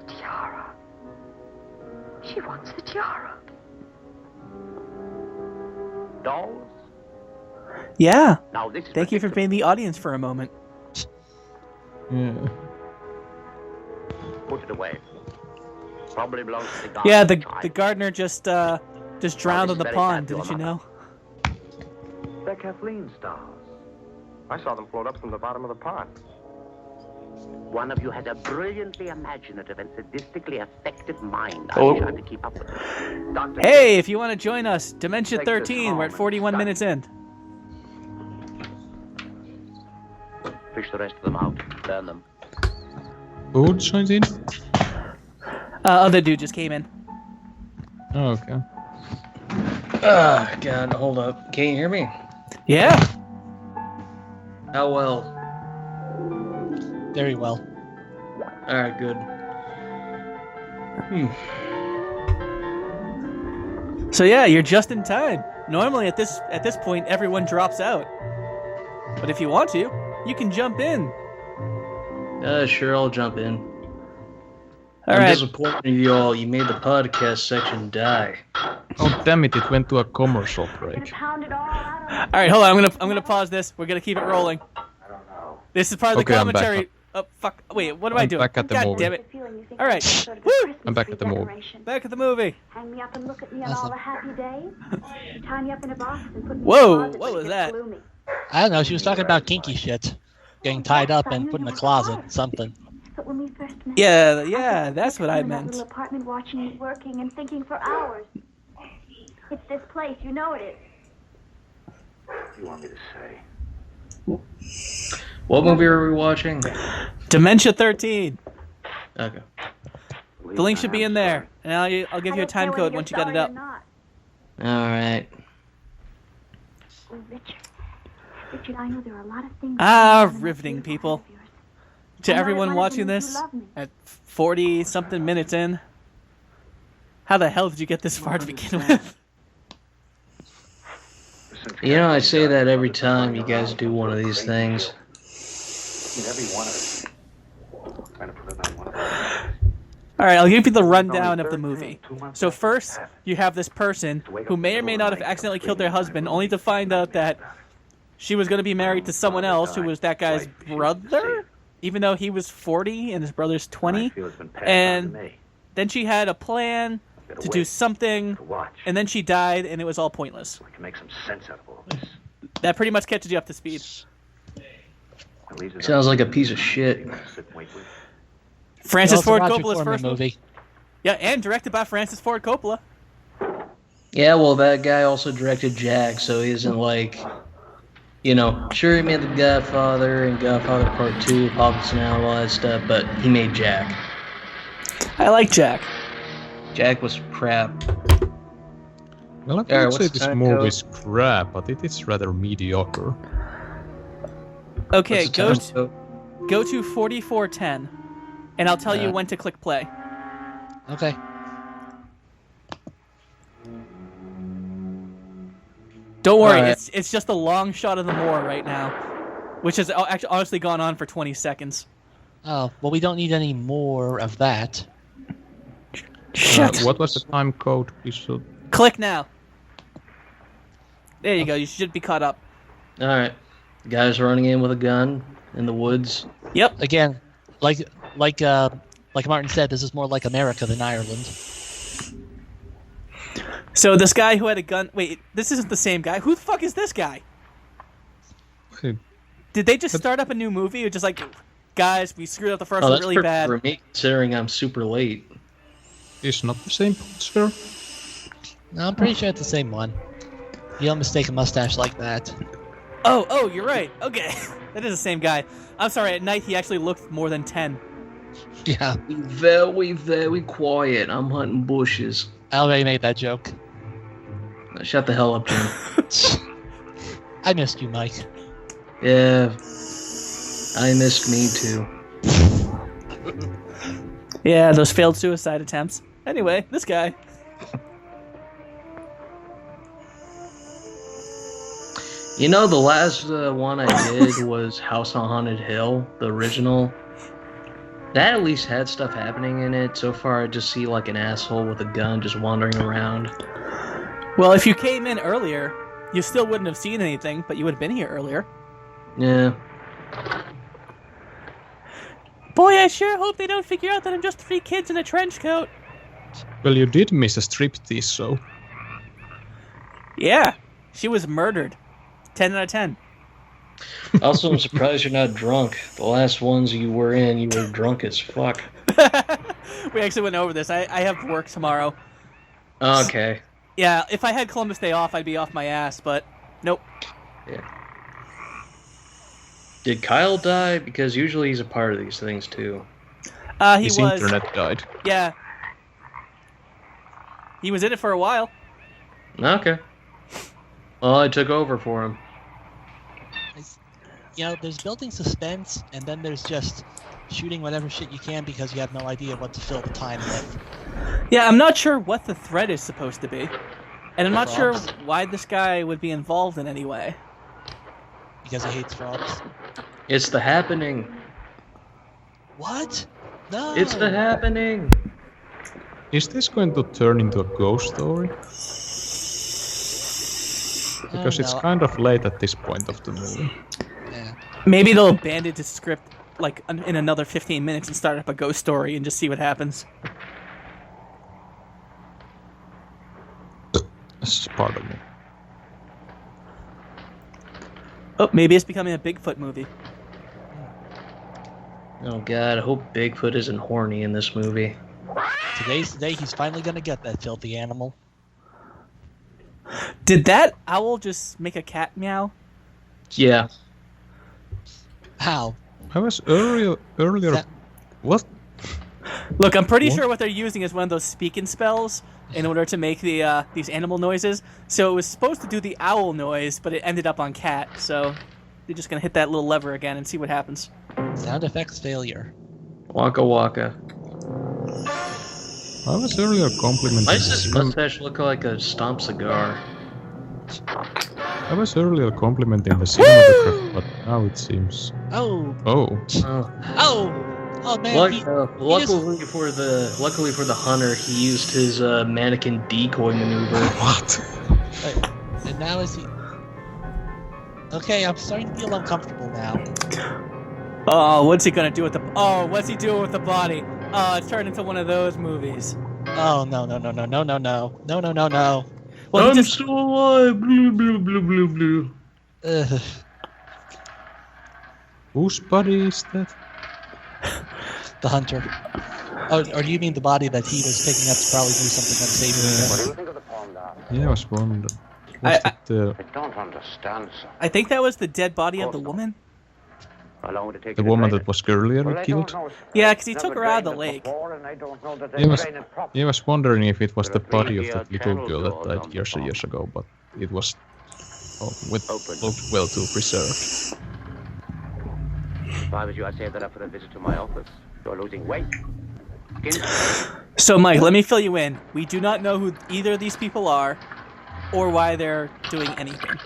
Tiara. She wants the tiara. Dolls? Yeah. Now this is Thank you for being the audience for a moment. Yeah. Put it away. Probably belongs to the garden. Yeah, the child. gardener just drowned in the very pond. bad to Didn't you her know? They're Kathleen stars. I saw them float up from the bottom of the pond. One of you has a brilliantly imaginative and sadistically affected mind. I Oh. wish I could keep up with it. Dr. Hey, if you want to join us, Dementia Take this 13. We're at home 41 and minutes in. Fish the rest of them out. Burn them. Who joins in? Other dude just came in. Oh, okay. God, hold up. Can you hear me? Yeah. How well? Very well. Alright, good. So yeah, you're just in time. Normally at this point, everyone drops out. But if you want to, you can jump in. Sure, I'll jump in. All I'm right. disappointed in you all. You made the podcast section die. Oh, damn it, it went to a commercial break. Pound it all out of All right, hold on. I'm gonna pause this. We're gonna keep it rolling. I don't know. This is part of the Okay, I'm back. commentary. Oh fuck! Wait, what am I I'm doing? back at the God movie. damn it! All right. Woo! I'm back at the movie. Back at the movie. Hang me up and look at me on That's all a- the happy days. Tie me up in a box and put me Whoa, in a closet what when was it that? gets gloomy. I don't know. She was talking about kinky shit. Getting tied up and put in a closet. Something. But when we first met, Yeah, that's what I in that meant. little apartment watching you working and thinking for hours. It's this place, you know it is. What do you want me to say? What movie are we watching? Dementia 13. Okay. The link should be in there, and I'll give you a time code once you got it up. Alright. Oh, Richard, I know there are a lot of things. Ah, going on in that riveting, little people. heart of yours. To I know everyone that one of watching them is this you love me. at 40 something minutes in, how the hell did you get this far to begin with? You know, I say that every time you guys do one of these things. Every one of us. Trying to put it on one of us. All right, I'll give you the rundown of the movie. So first, you have this person who may or may not have accidentally killed their husband, only to find out that she was going to be married to someone else who was that guy's brother? even though he was 40 and his brother's 20. I feel it's been passed on And to me. then she had a plan to do something, and then she died, and it was all pointless. We can make some sense out of all this. That pretty much catches you up to speed. Sounds like a piece of shit. Francis Ford Roger Coppola's Corman first movie. Yeah, and directed by Francis Ford Coppola. Yeah, well, that guy also directed Jack, so he isn't like, sure he made The Godfather and Godfather Part 2, Hobbs and all that stuff, but he made Jack. I like Jack. Jack was crap. Well, I Alright, would what's say the this time movie is crap, but it is rather mediocre. Okay, What's the go time to 4410, and I'll tell you when to click play. Okay. Don't worry, Alright. it's just a long shot of the moor right now, which has actually honestly gone on for 20 seconds. Oh, well, we don't need any more of that. Shit. What was the time code? We should... Click now. There you go. You should be caught up. Alright. Guy's running in with a gun in the woods. Yep. Again, like Martin said, this is more like America than Ireland. So this guy who had a gun... Wait, this isn't the same guy. Who the fuck is this guy? Wait, Did they just start up a new movie? Or just like, guys, we screwed up the first Oh, one that's really perfect bad. for me, considering I'm super late. it's not the same sphere? No, I'm pretty sure it's the same one. You don't mistake a mustache like that. Oh, you're right. Okay. That is the same guy. I'm sorry, at night he actually looked more than 10. Yeah. Very, very quiet. I'm hunting bushes. I already made that joke. Shut the hell up, Jim. I missed you, Mike. Yeah. I missed me too. Yeah, those failed suicide attempts. Anyway, this guy. The last one I did was House on Haunted Hill, the original. That at least had stuff happening in it. So far, I just see like an asshole with a gun just wandering around. Well, if you came in earlier, you still wouldn't have seen anything, but you would have been here earlier. Yeah. Boy, I sure hope they don't figure out that I'm just 3 kids in a trench coat. Well, you did miss a striptease, so... Yeah, she was murdered. 10 out of 10. Also, I'm surprised you're not drunk. The last ones you were in, you were drunk as fuck. We actually went over this. I have work tomorrow. Okay. Yeah, if I had Columbus Day off, I'd be off my ass, but nope. Yeah. Did Kyle die? Because usually he's a part of these things too. He His was. internet died. Yeah. He was in it for a while. Okay. Well, I took over for him. There's building suspense, and then there's just shooting whatever shit you can because you have no idea what to fill the time with. Yeah, I'm not sure what the threat is supposed to be. And I'm not sure Frogs. why this guy would be involved in any way. Because he hates frogs. It's the happening. What? No! It's the happening. Is this going to turn into a ghost story? Because it's no. kind of late at this point of the movie. Yeah. Maybe they'll abandon the script like in another 15 minutes and start up a ghost story and just see what happens. That's part of me. Oh, maybe it's becoming a Bigfoot movie. Oh god, I hope Bigfoot isn't horny in this movie. Today's the day he's finally gonna get that filthy animal. Did that owl just make a cat meow? Yeah. How? I was earlier... That- What? Look, I'm pretty What? sure what they're using is one of those speaking spells in order to make the these animal noises. So it was supposed to do the owl noise, but it ended up on cat. So they're just gonna hit that little lever again and see what happens. Sound effects failure. Waka waka. I was earlier complimenting... Why does this mustache look like a stomp cigar? I was earlier complimenting the cinematography, but now it seems... Oh! Oh. Oh! Oh man! Luckily for the hunter, he used his mannequin decoy maneuver. What? And now is he... Okay, I'm starting to feel uncomfortable now. Oh, what's he gonna do with the? Oh, what's he doing with the body? Oh, it's turned into one of those movies. Oh no. Well, I'm still alive. Blue, blue, blue, blue, blue. Ugh. Whose body is that? The hunter. Oh, or do you mean the body that he was picking up to probably do something unsavory? What do you think of the poem now? Yeah, I was wondering. Was I don't understand, sir. I think that was the dead body of the woman. Allow me to take the you to woman drain that was earlier killed? Yeah, because he took her out of the lake. I was wondering if it was the body of that little girl that died years and years ago, but it was looked well too preserved. If I was you, I'd save that up for a visit to my office. You're losing weight. So, Mike, let me fill you in. We do not know who either of these people are, or why they're doing anything.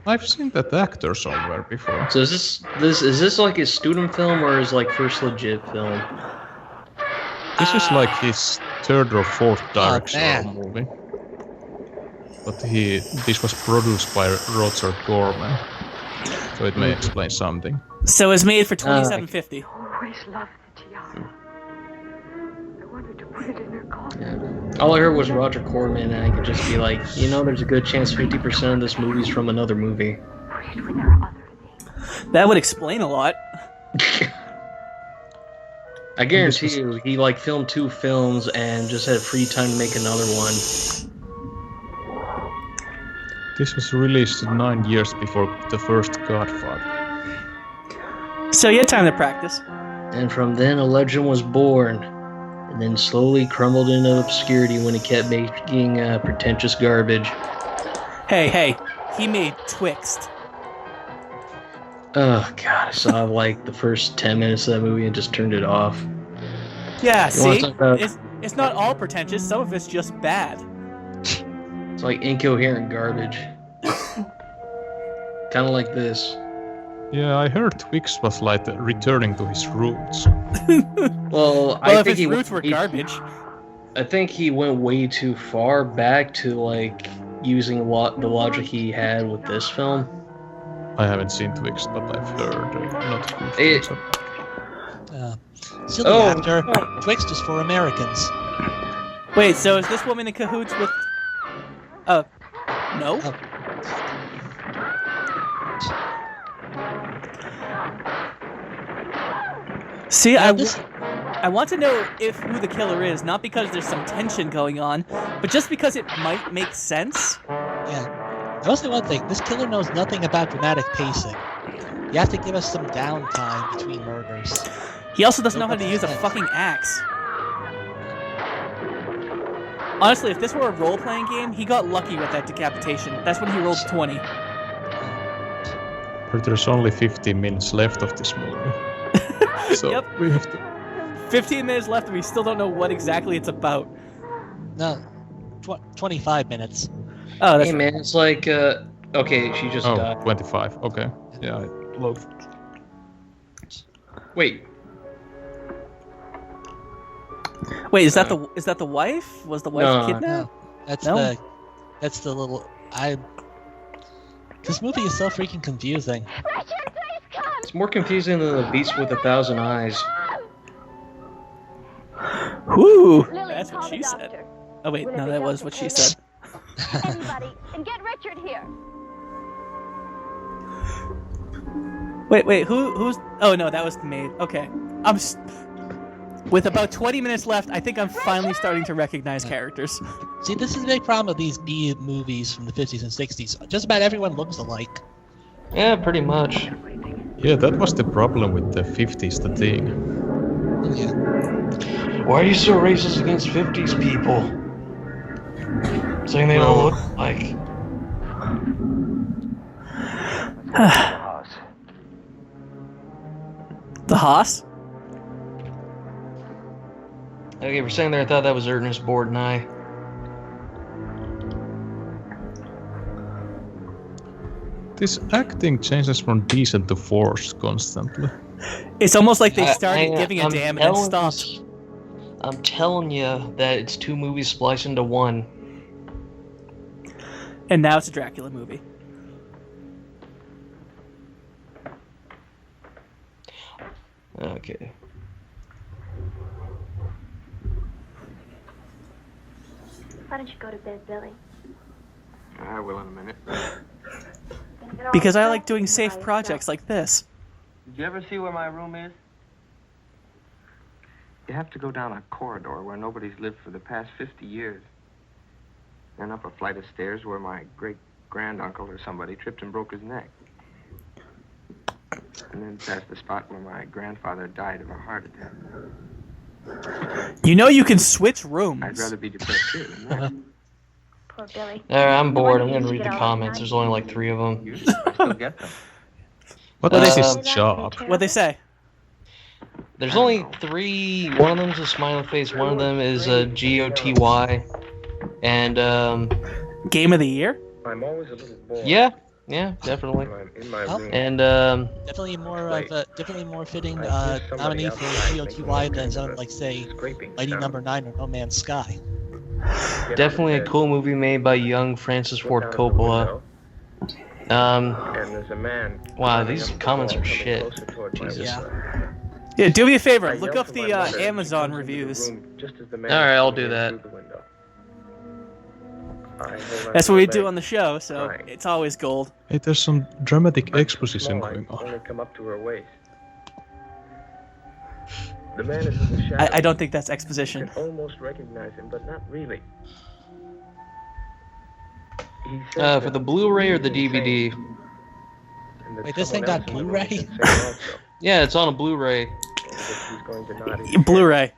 I've seen that actor somewhere before. So is this like his student film or his like first legit film? This is like his third or fourth direction man. movie. But this was produced by Roger Corman, so it may explain something. So it's made for $27.50. Always loved the tiara. I wanted to put it in her coffin. Yeah. All I heard was Roger Corman, and I could just be like, there's a good chance 50% of this movie's from another movie. Put it where there are other things. That would explain a lot. I guarantee you, he like filmed 2 films and just had free time to make another one. This was released 9 years before the first Godfather. So you had time to practice. And from then, a legend was born, and then slowly crumbled into obscurity when he kept making pretentious garbage. Hey, he made Twixt. Oh god, I saw like the first 10 minutes of that movie and just turned it off. Yeah, You see? wanna talk about- It's not all pretentious, some of it's just bad. It's like incoherent garbage. Kind of like this. Yeah, I heard Twix was like returning to his roots. Well, I if think his roots were garbage. I think he went way too far back to like using the logic he had with this film. I haven't seen Twix, but I've heard not good It- things. Silly Oh. actor. Twixt is for Americans. Wait, so is this woman in cahoots with... no? Oh. See, I this- want to know who the killer is, not because there's some tension going on, but just because it might make sense. Yeah. I will say one thing. This killer knows nothing about dramatic pacing. You have to give us some downtime between murders. He also doesn't know how to use a fucking axe. Honestly, if this were a role-playing game, he got lucky with that decapitation. That's when he rolled 20. But there's only 15 minutes left of this movie. So Yep. we have to... 15 minutes left and we still don't know what exactly it's about. No, 25 minutes. Oh, that's Hey man, it's like okay, she just died. 25. Okay. Yeah, I load. Wait, Wait, is that the wife? Was the wife No. kidnapped? No, that's the little This movie is so freaking confusing. it's more confusing than the Beast with 1,000 Eyes. Whoo! Lily, That's what call the she said. doctor. Oh wait, Will it no, be that was Dr. what she Taylor? said. Anybody, and get Richard here. Wait, who's? Oh no, that was the maid. Okay, with about 20 minutes left. I think I'm finally starting to recognize characters. See, this is the big problem with these B movies from the 50s and 60s. Just about everyone looks alike. Yeah, pretty much. Yeah, that was the problem with the 50s, the thing. Yeah. Why are you so racist against 50s people? Saying they don't look like. The Haas? Okay, for saying there, I thought that was Ernest Borgnine. This acting changes from decent to forced constantly. It's almost like they started giving a damn and then telling stopped. I'm telling you that it's 2 movies spliced into one. And now it's a Dracula movie. Okay. Why don't you go to bed, Billy? I will in a minute. Because I like doing safe projects like this. Did you ever see where my room is? You have to go down a corridor where nobody's lived for the past 50 years. Then up a flight of stairs where my great-granduncle or somebody tripped and broke his neck. And then past the spot where my grandfather died of a heart attack. You know you can switch rooms. I'd rather be depressed here than that. Poor Billy. Alright, I'm bored. I'm gonna read the comments. There's only like 3 of them. You still get them. What is his job? What'd they say? There's only 3. One of them's a smiley face. One of them is a GOTY. And Game of the year? I'm always a little bored. yeah, definitely. I'm in my room. And Definitely more fitting nominee for GOTY than something like, say, Lady Number 9 or No Man's Sky. definitely a cool movie made by young Francis Ford Coppola. And there's a man. Wow, these comments are shit. Jesus. Yeah. Yeah, do me a favor. Look up the Amazon reviews. Alright, I'll do that. That's what we do on the show, so it's always gold. Hey, there's some dramatic exposition going on. Only come up to her waist. The man is in the shadow. I don't think that's exposition. You can almost recognize him, but not really. For the Blu-ray or the DVD? Wait, this thing got Blu-ray? Yeah, it's on a Blu-ray. Blu-ray.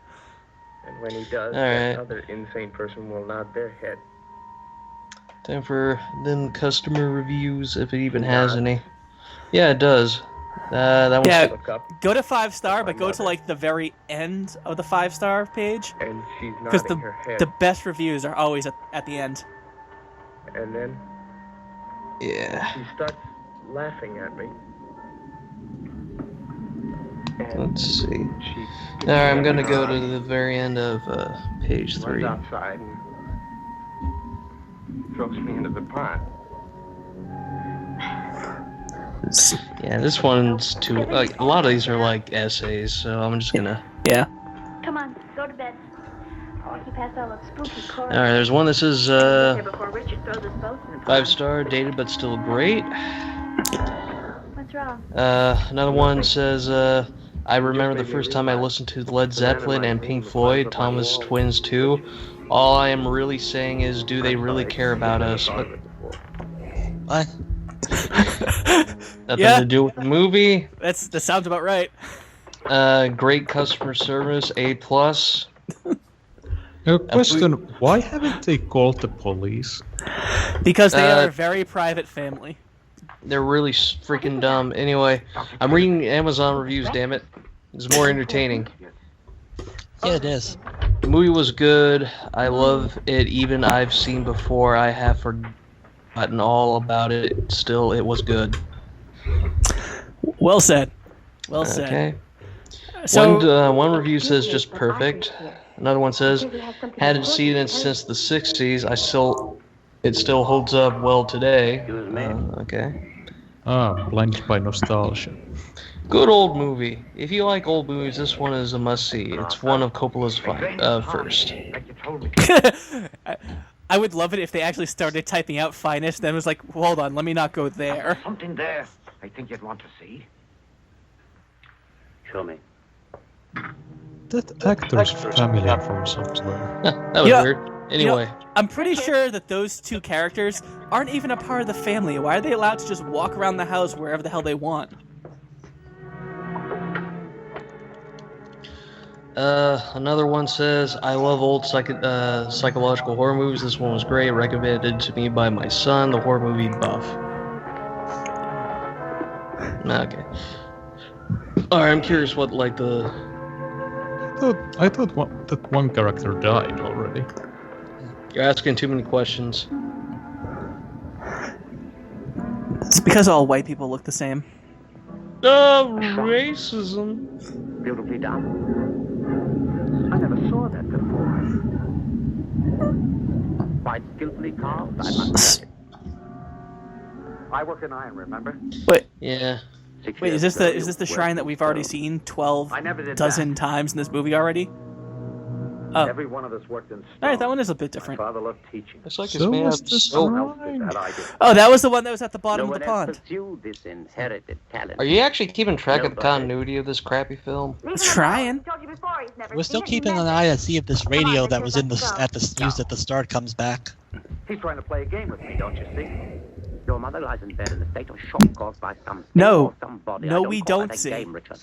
And when he does, Alright. another insane person will nod their head. Time for them customer reviews, if it even has any. Yeah, it does. That one's... Yeah, go to 5-star, but go to like the very end of the 5-star page. And she's Because nodding her head. the best reviews are always at the end. And then Yeah. she starts laughing at me. Let's see. Alright, I'm gonna go to the very end of page 3. Runs outside and throws me into the pond. Yeah, this one's too... Like, a lot of these are like essays, so I'm just gonna... Yeah. Come on, go to bed. You passed all those spooky chords. Alright, there's one that says, Here before Richard throws us both in the pond. 5-star, dated but still great. What's wrong? Another one says, I remember the first time I listened to Led Zeppelin and Pink Floyd, Thomas Twins 2. All I am really saying is, do they really care about us? What? Nothing to do with the movie. That sounds about right. Great customer service, A+. Question, why haven't they called the police? Because they are a very private family. They're really freaking dumb. Anyway, I'm reading Amazon reviews, damn it. It's more entertaining. Yeah, it is. The movie was good. I love it. Even I've seen before. I have forgotten all about it. Still, it was good. Well said. Well said. Okay. So, One review says just perfect. Another one says, hadn't seen it since the 60s. It still holds up well today. Okay. Blinded by nostalgia. Good old movie. If you like old movies, this one is a must-see. It's one of Coppola's first. I would love it if they actually started typing out finest, then was like, hold on, let me not go there. Something there I think you'd want to see. Show me. That actor's familiar from somewhere. That was weird. Anyway. I'm pretty sure that those two characters aren't even a part of the family. Why are they allowed to just walk around the house wherever the hell they want? Another one says, I love old psychological horror movies. This one was great. Recommended to me by my son, the horror movie buff. Okay. Alright, I'm curious what, like, I thought that one character died already. You're asking too many questions. It's because all white people look the same. Racism. Beautifully done. I never saw that before. Quite skillfully carved, I must say. I work in iron, remember? Wait. Yeah. Wait, is this the shrine that we've already seen 12 dozen times in this movie already? Oh. Every one of us worked in All right, that one is a bit different. My father loved teaching. It's like his man. Oh, that was the one that was at the bottom of the pond. This inherited talent. Are you actually keeping track of the continuity of this crappy film? Trying. We're still keeping an eye to see if this radio that was used at the start comes back. He's trying to play a game with me, don't you see? Your mother lies in bed in a state of shock caused by some No, somebody. no, we don't see. Game, Richard.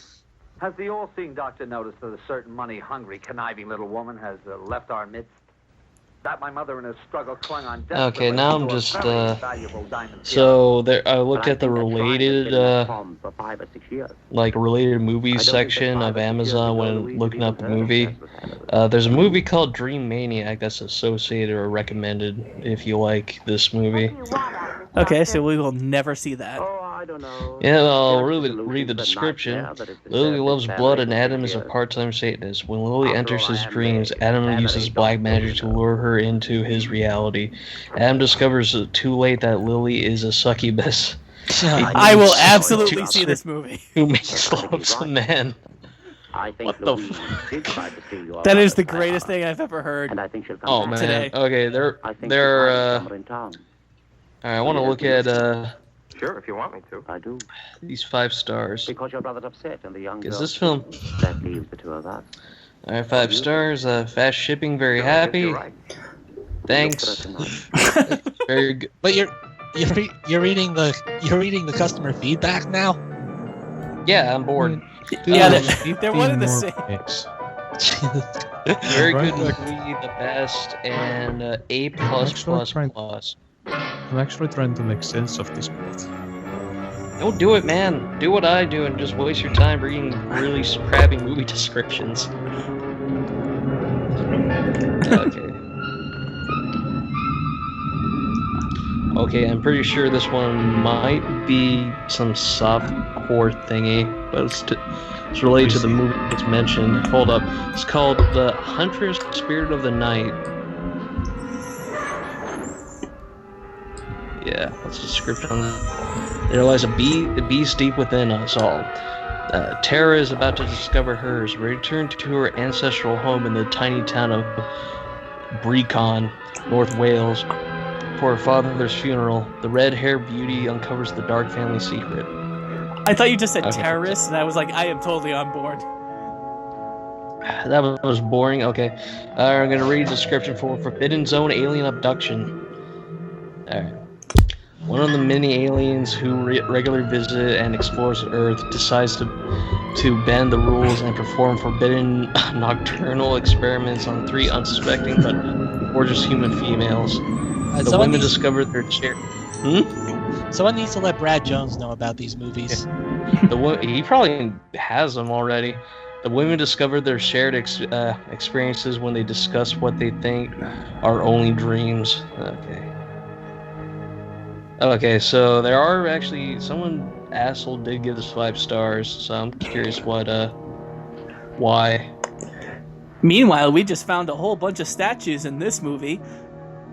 Has the all-seeing doctor noticed that a certain money-hungry, conniving little woman has left our midst? That my mother in her struggle clung on desperately. Okay, now I'm just so there. I looked at the related related movies section of Amazon when looking up a movie. There's a movie called Dream Maniac that's associated or recommended if you like this movie. Okay, so we will never see that. I don't know. Yeah, I'll really read the description. Lily loves blood and Adam is a part-time Satanist. When Lily enters his dreams, Adam uses black magic to lure her into his reality. Adam discovers too late that Lily is a succubus. I will absolutely see this movie. Who makes love to men. What the That is the greatest thing I've ever heard. And I think she'll come Oh back. man. Today. Okay, they're Alright, I want to look at Sure, if you want me to. I do. these 5 stars. Because your brother's upset and the young girl. Is this film? That leaves the two of us. Alright, 5 stars. Fast shipping, very happy. You're right. Thanks. Very good. But you're reading the customer feedback now. Yeah, I'm bored. Yeah, they're one and the same. Very good movie, the best, and A++++. I'm actually trying to make sense of this plot. Don't do it, man. Do what I do and just waste your time reading really crappy movie descriptions. Okay. Okay, I'm pretty sure this one might be some softcore thingy, but it's related to the movie that's mentioned. Hold up. It's called The Huntress Spirit of the Night. Yeah, what's the description on that? There lies a beast deep within us all. Tara is about to discover hers. Return to her ancestral home in the tiny town of Brecon, North Wales. For her father's funeral, the red-haired beauty uncovers the dark family secret. I thought you just said terrorists, and I was like, I am totally on board. That was boring. Okay. I'm going to read the description for Forbidden Zone Alien Abduction. Alright. One of the many aliens who regularly visit and explores Earth decides to bend the rules and perform forbidden nocturnal experiments on 3 unsuspecting but gorgeous human females. The women discover their chair. Someone needs to let Brad Jones know about these movies. He probably has them already. The women discover their shared experiences when they discuss what they think are only dreams. Okay, so there are actually someone asshole did give this 5 stars, so I'm curious why. Meanwhile, we just found a whole bunch of statues in this movie,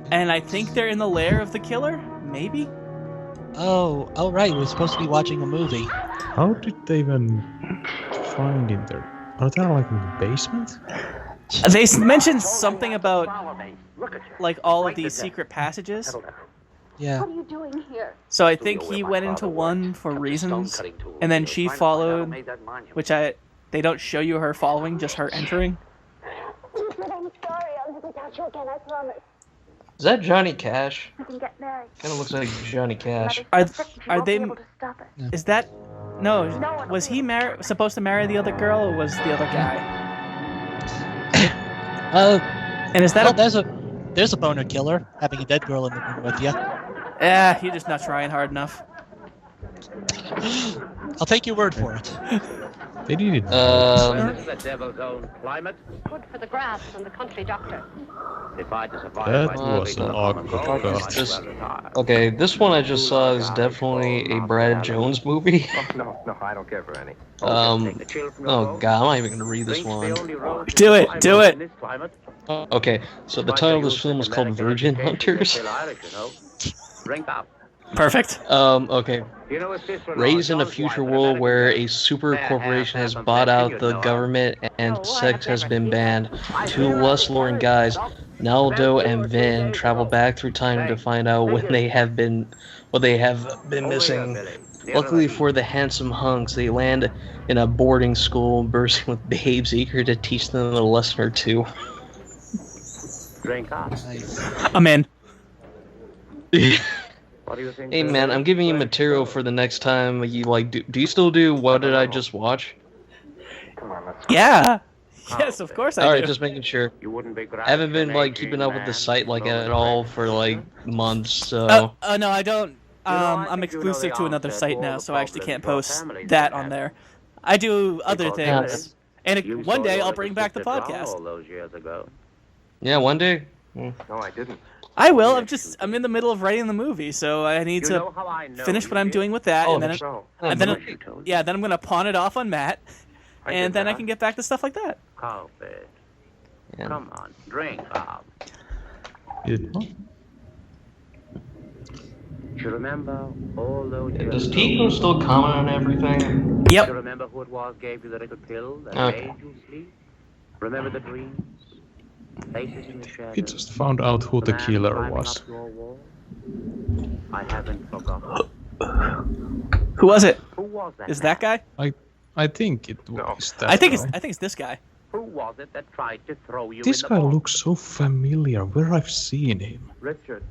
and I think they're in the lair of the killer. Maybe. Oh, right. We're supposed to be watching a movie. How did they even find it there? Are they like in the basement? They mentioned something about like all of these secret passages. Yeah. What are you doing here? So I think he went into one for reasons, and then she followed, which they don't show you her following, just her entering. I'm sorry. I'll never touch you again. I promise. Is that Johnny Cash? We can get married. Kind of looks like Johnny Cash. Are they? Is that? No. Was he supposed to marry the other girl, or was the other guy? And is that? There's a boner killer having a dead girl in the room with you. Yeah, you're just not trying hard enough. I'll take your word for it. They did it. The devil's own climate. Good for the grass and the country doctor. If I survive, That was an awkward cut. Okay, this one I just saw is definitely a Brad Jones movie. No, I don't care for any. Oh god, I'm not even gonna read this one. Do it. Okay, so the title of this film is called Virgin Hunters. Perfect. Okay. You know, if this were Raised in a John's future wife, world American where girl, a super fair corporation hair, has fair bought complexion, out you'd the know her. government and Oh, sex has been banned, I two hear lust-lorn guys, Naldo About 2 or and 3 Vin, days travel ago. back through time to Hey, find out take what it. they have been Over missing. here, Billy. Near Luckily the for the handsome hunks, they land in a boarding school bursting with babes eager to teach them a lesson or two. Drink up. Nice. I'm in. What do you think? Hey Billy? man, I'm giving you Fresh material stuff. for the next time you like do you still do what did I just watch? Come on, let's go. Yeah. Yes, of course I Alright, do. just making sure. You wouldn't be I haven't been like aging keeping up with the man site like blowing at a all fresh for like cigarette? months, so No, I don't. I I'm think you know exclusive the to another answer site to all now, the so I actually problems can't your post family's that been on having. there. I do other Because, things, and You one saw day your I'll little bring back the sister draw podcast. all those years ago. yeah, one day. No, I didn't. I will. I'm in the middle of writing the movie, so I need You to know how I know finish you what I'm did? doing with that, Oh, and then that's So, and then She told you. yeah, then I'm gonna pawn it off on Matt, I and did then I not. can get back to stuff like that. Carpet. Yeah. Come on, drink up. You remember all those years Does ago? Tico still comment on everything? You Yep. remember who it was gave you the little pill that Okay. made you sleep? Remember the dreams? Faces in the shadows? He just found out who the man killer climbing was. up your wall? I haven't forgotten. Who was it? Who was that Is man? that guy? I think it No. was that I think guy. it's this guy. Who was it that tried to throw you This in the guy boat? looks so familiar. Where I've seen him. Richard,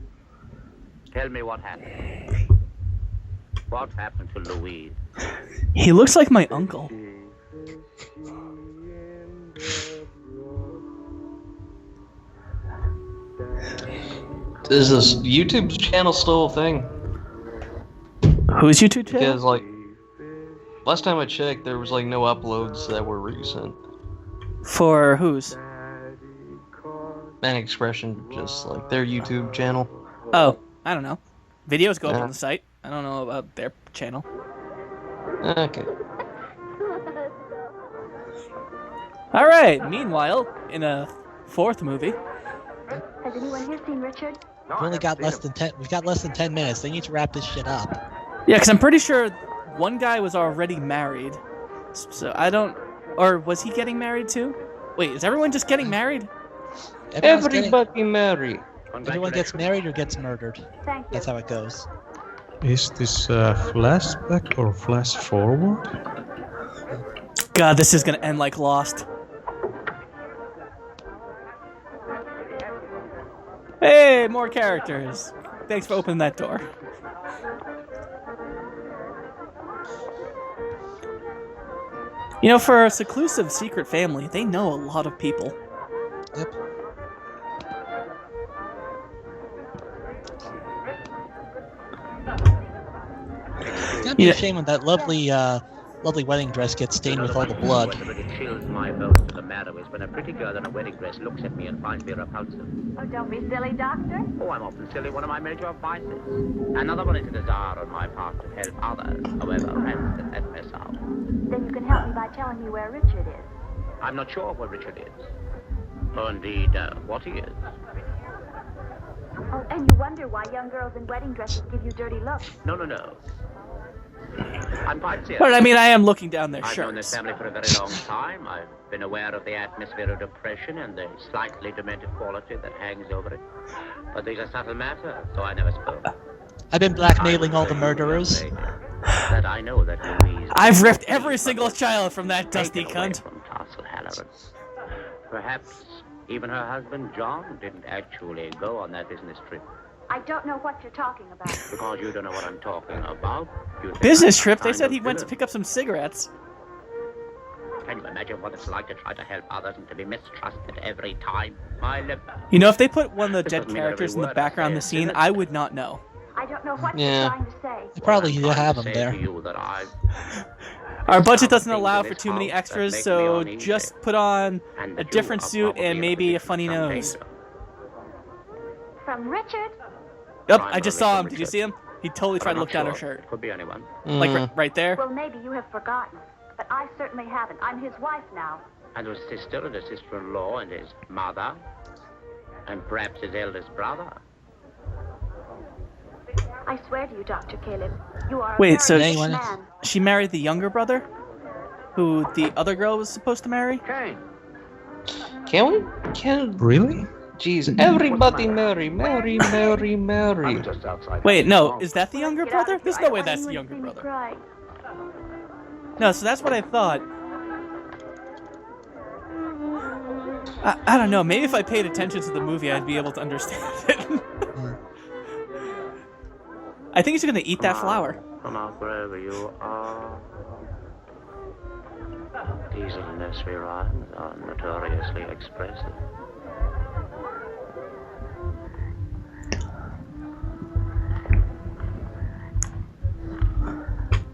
tell me what happened. What happened to Louise? He looks like my uncle. Is this YouTube channel still a thing? Who's YouTube channel? Because like last time I checked, there was like no uploads that were recent. For whose? Manic Expression, just like their YouTube channel. Oh, I don't know. Videos go up Yeah. on the site. I don't know about their channel. Okay. All right. Meanwhile, in a fourth movie, Has anyone here seen Richard? No, We've I only haven't got seen less him. than 10. We've got less than 10 minutes. They need to wrap this shit up. yeah, because I'm pretty sure one guy was already married. So I don't, or was he getting married too? Wait, is everyone just getting married? Everybody marry. Everyone gets married or gets murdered. Thank you. That's how it goes. Is this flashback or flash forward? God, this is gonna end like Lost. Hey, more characters. Thanks for opening that door. You know, for a seclusive secret family, they know a lot of people. Yep. It's gotta be Yeah. a shame when that lovely wedding dress gets stained with all the blood. It chills my bones to the marrow is when a pretty girl in a wedding dress looks at me and finds me repulsive. Oh, don't be silly, Doctor. Oh, I'm often silly, one of my major vices. Another one is a desire on my part to help others, however rancid that may sound. Then you can help me by telling me where Richard is. I'm not sure where Richard is. Or indeed, what he is. Oh, and you wonder why young girls in wedding dresses give you dirty looks. No. I'm quite serious. But I mean, I am looking down their I've known this shirts. family for a very long time. I've been aware of the atmosphere of depression and the slightly demented quality that hangs over it. But these are subtle matters, so I never spoke. I've been blackmailing all the murderers. That I know that Louise... I've ripped every single child from that dusty taken away cunt. from Castle Halloran. Perhaps even her husband John didn't actually go on that business trip. I don't know what you're talking about. Because you don't know what I'm talking about. You think Business I'm trip? some They kind said of he went to villain. pick up some cigarettes. Can you imagine what it's like to try to help others and to be mistrusted every time? My liver. You know, if they put one of the This dead doesn't mean every characters in the word I background of the say is scene, innocent. I would not know. I don't know what Yeah. you're trying to say. They probably I'm do trying have to them say there. to you that I've Our budget some doesn't things allow in for this too many house that extras, make me so uneasy. just put on And a that you different are suit probably and in maybe a position funny of some nose. danger. From Richard? Yep, Crime I just related saw to him. Did you Richard. see him? He totally But tried I'm to look not down her sure. shirt. It could be anyone. Like right there. Well, maybe you have forgotten. But I certainly haven't. I'm his wife now. And his sister and his sister-in-law and his mother. And perhaps his eldest brother. I swear to you, Dr. Caleb, you are Wait, a so very she- good man. She married the younger brother? Who the other girl was supposed to marry? Kane, Can we? Can Really? Jeez, everybody marry. I'm just outside. Wait, no, is that the Well, let's younger get out brother? of here. There's I no don't way want that's the anyone to younger see me brother. cry. No, so that's what I thought. I don't know, maybe if I paid attention to the movie, I'd be able to understand it. I think he's gonna eat that flower. Come out wherever you are. These little nursery rhymes are notoriously expressive.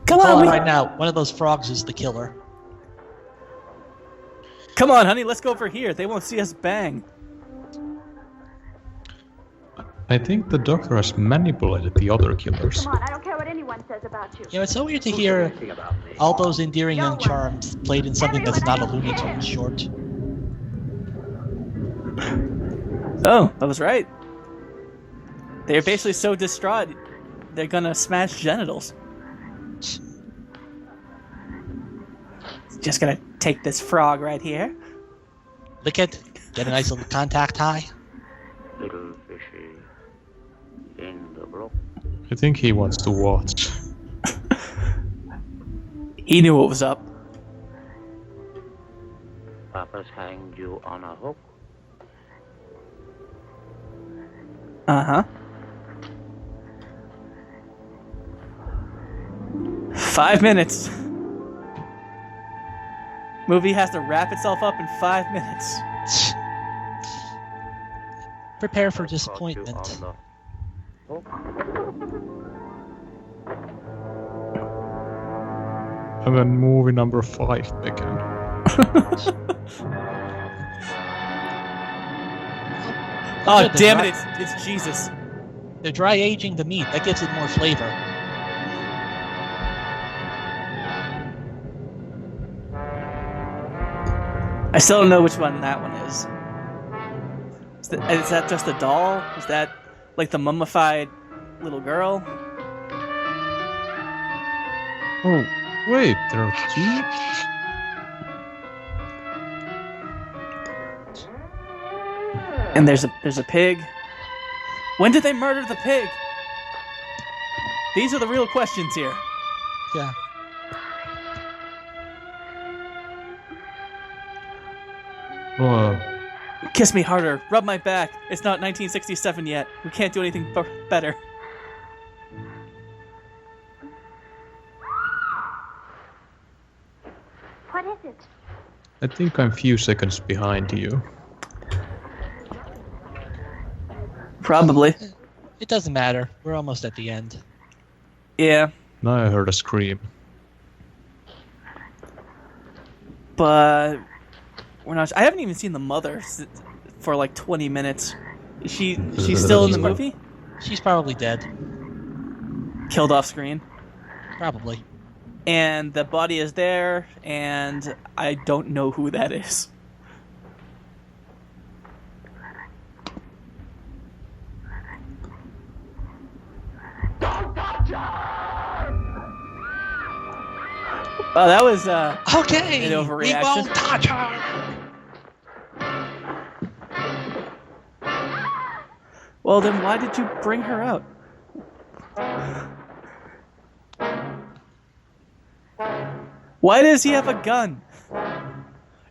Come Tell on, her right now, one of those frogs is the killer. come on, honey, let's go over here. They won't see us bang. I think the doctor has manipulated the other killers. Come on, I don't care what anyone says about you. You know, it's so weird to hear all those endearing young charms played in something that's not a Looney Tunes short. Oh, I was right. They're basically so distraught, they're gonna smash genitals. Just gonna take this frog right here. Lick it, get a nice little contact high. Little fishy in the brook. I think he wants to watch. He knew what was up. Papa's hanged you on a hook. Uh-huh. 5 minutes. Movie has to wrap itself up in 5 minutes. Prepare for Caught you disappointment. on the hook. And then movie number 5 began. Oh, Good, damn they're it, it's Jesus. They're dry aging the meat. That gives it more flavor. I still don't know which one that one is. Is that just a doll? Is that like the mummified little girl? Oh, wait, there are 2? And there's a pig. When did they murder the pig? These are the real questions here. Yeah. Kiss me harder. Rub my back. It's not 1967 yet. We can't do anything better. What is it? I think I'm few seconds behind you. Probably. It doesn't matter. We're almost at the end. Yeah. Now I heard a scream. But we're not. I haven't even seen the mother for like 20 minutes. She's still in the movie? She's probably dead. Killed off screen. Probably. And the body is there, and I don't know who that is. Oh, that was okay. an overreaction. We won't touch her. Well, then why did you bring her out? Why does he have a gun?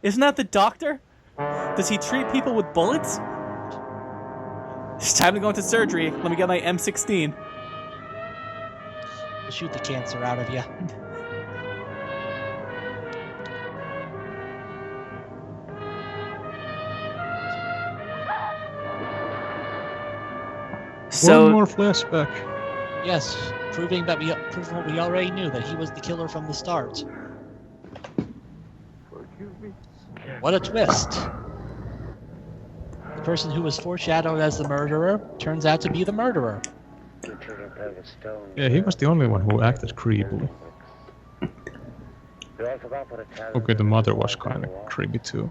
Isn't that the doctor? Does he treat people with bullets? It's time to go into surgery. Let me get my M16. We'll shoot the cancer out of you. So, one more flashback. Yes, proving what we already knew, that he was the killer from the start. What a twist. The person who was foreshadowed as the murderer turns out to be the murderer. Yeah, he was the only one who acted creepy. Okay, the mother was kind of creepy too.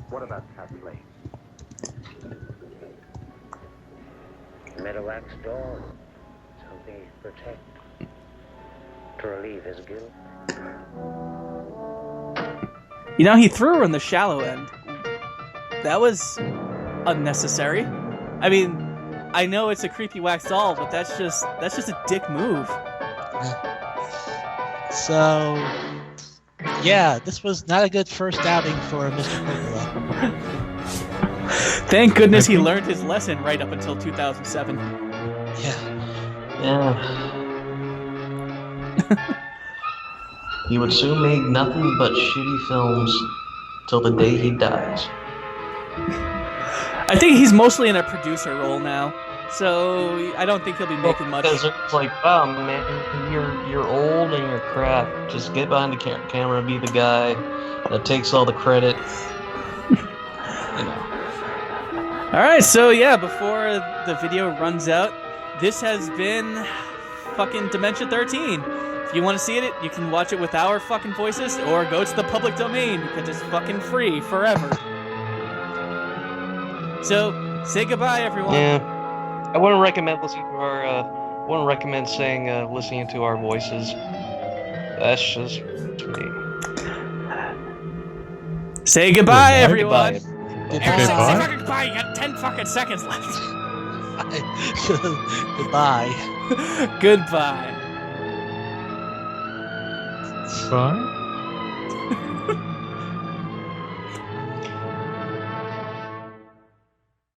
What about that place? Met a wax doll. So protect, to relieve his guilt. You know, he threw her in the shallow end. That was unnecessary. I mean, I know it's a creepy wax doll, but that's just a dick move. So, yeah, this was not a good first outing for Mr. Coppola. Thank goodness he learned his lesson right up until 2007. Yeah. He would soon make nothing but shitty films till the day he dies. I think he's mostly in a producer role now, so I don't think he'll be making much. Because it's like, oh man, you're old and you're crap. Just get behind the camera, be the guy that takes all the credit. You know. All right, so yeah, before the video runs out, this has been fucking Dementia 13. If you want to see it, you can watch it with our fucking voices, or go to the public domain because it's fucking free forever. So say goodbye, everyone. Yeah, I wouldn't recommend listening to our. Wouldn't recommend listening to our voices. That's just me. Say goodbye, everyone. Goodbye. Say fucking goodbye. You got 10 fucking seconds left. Goodbye. Goodbye. Bye.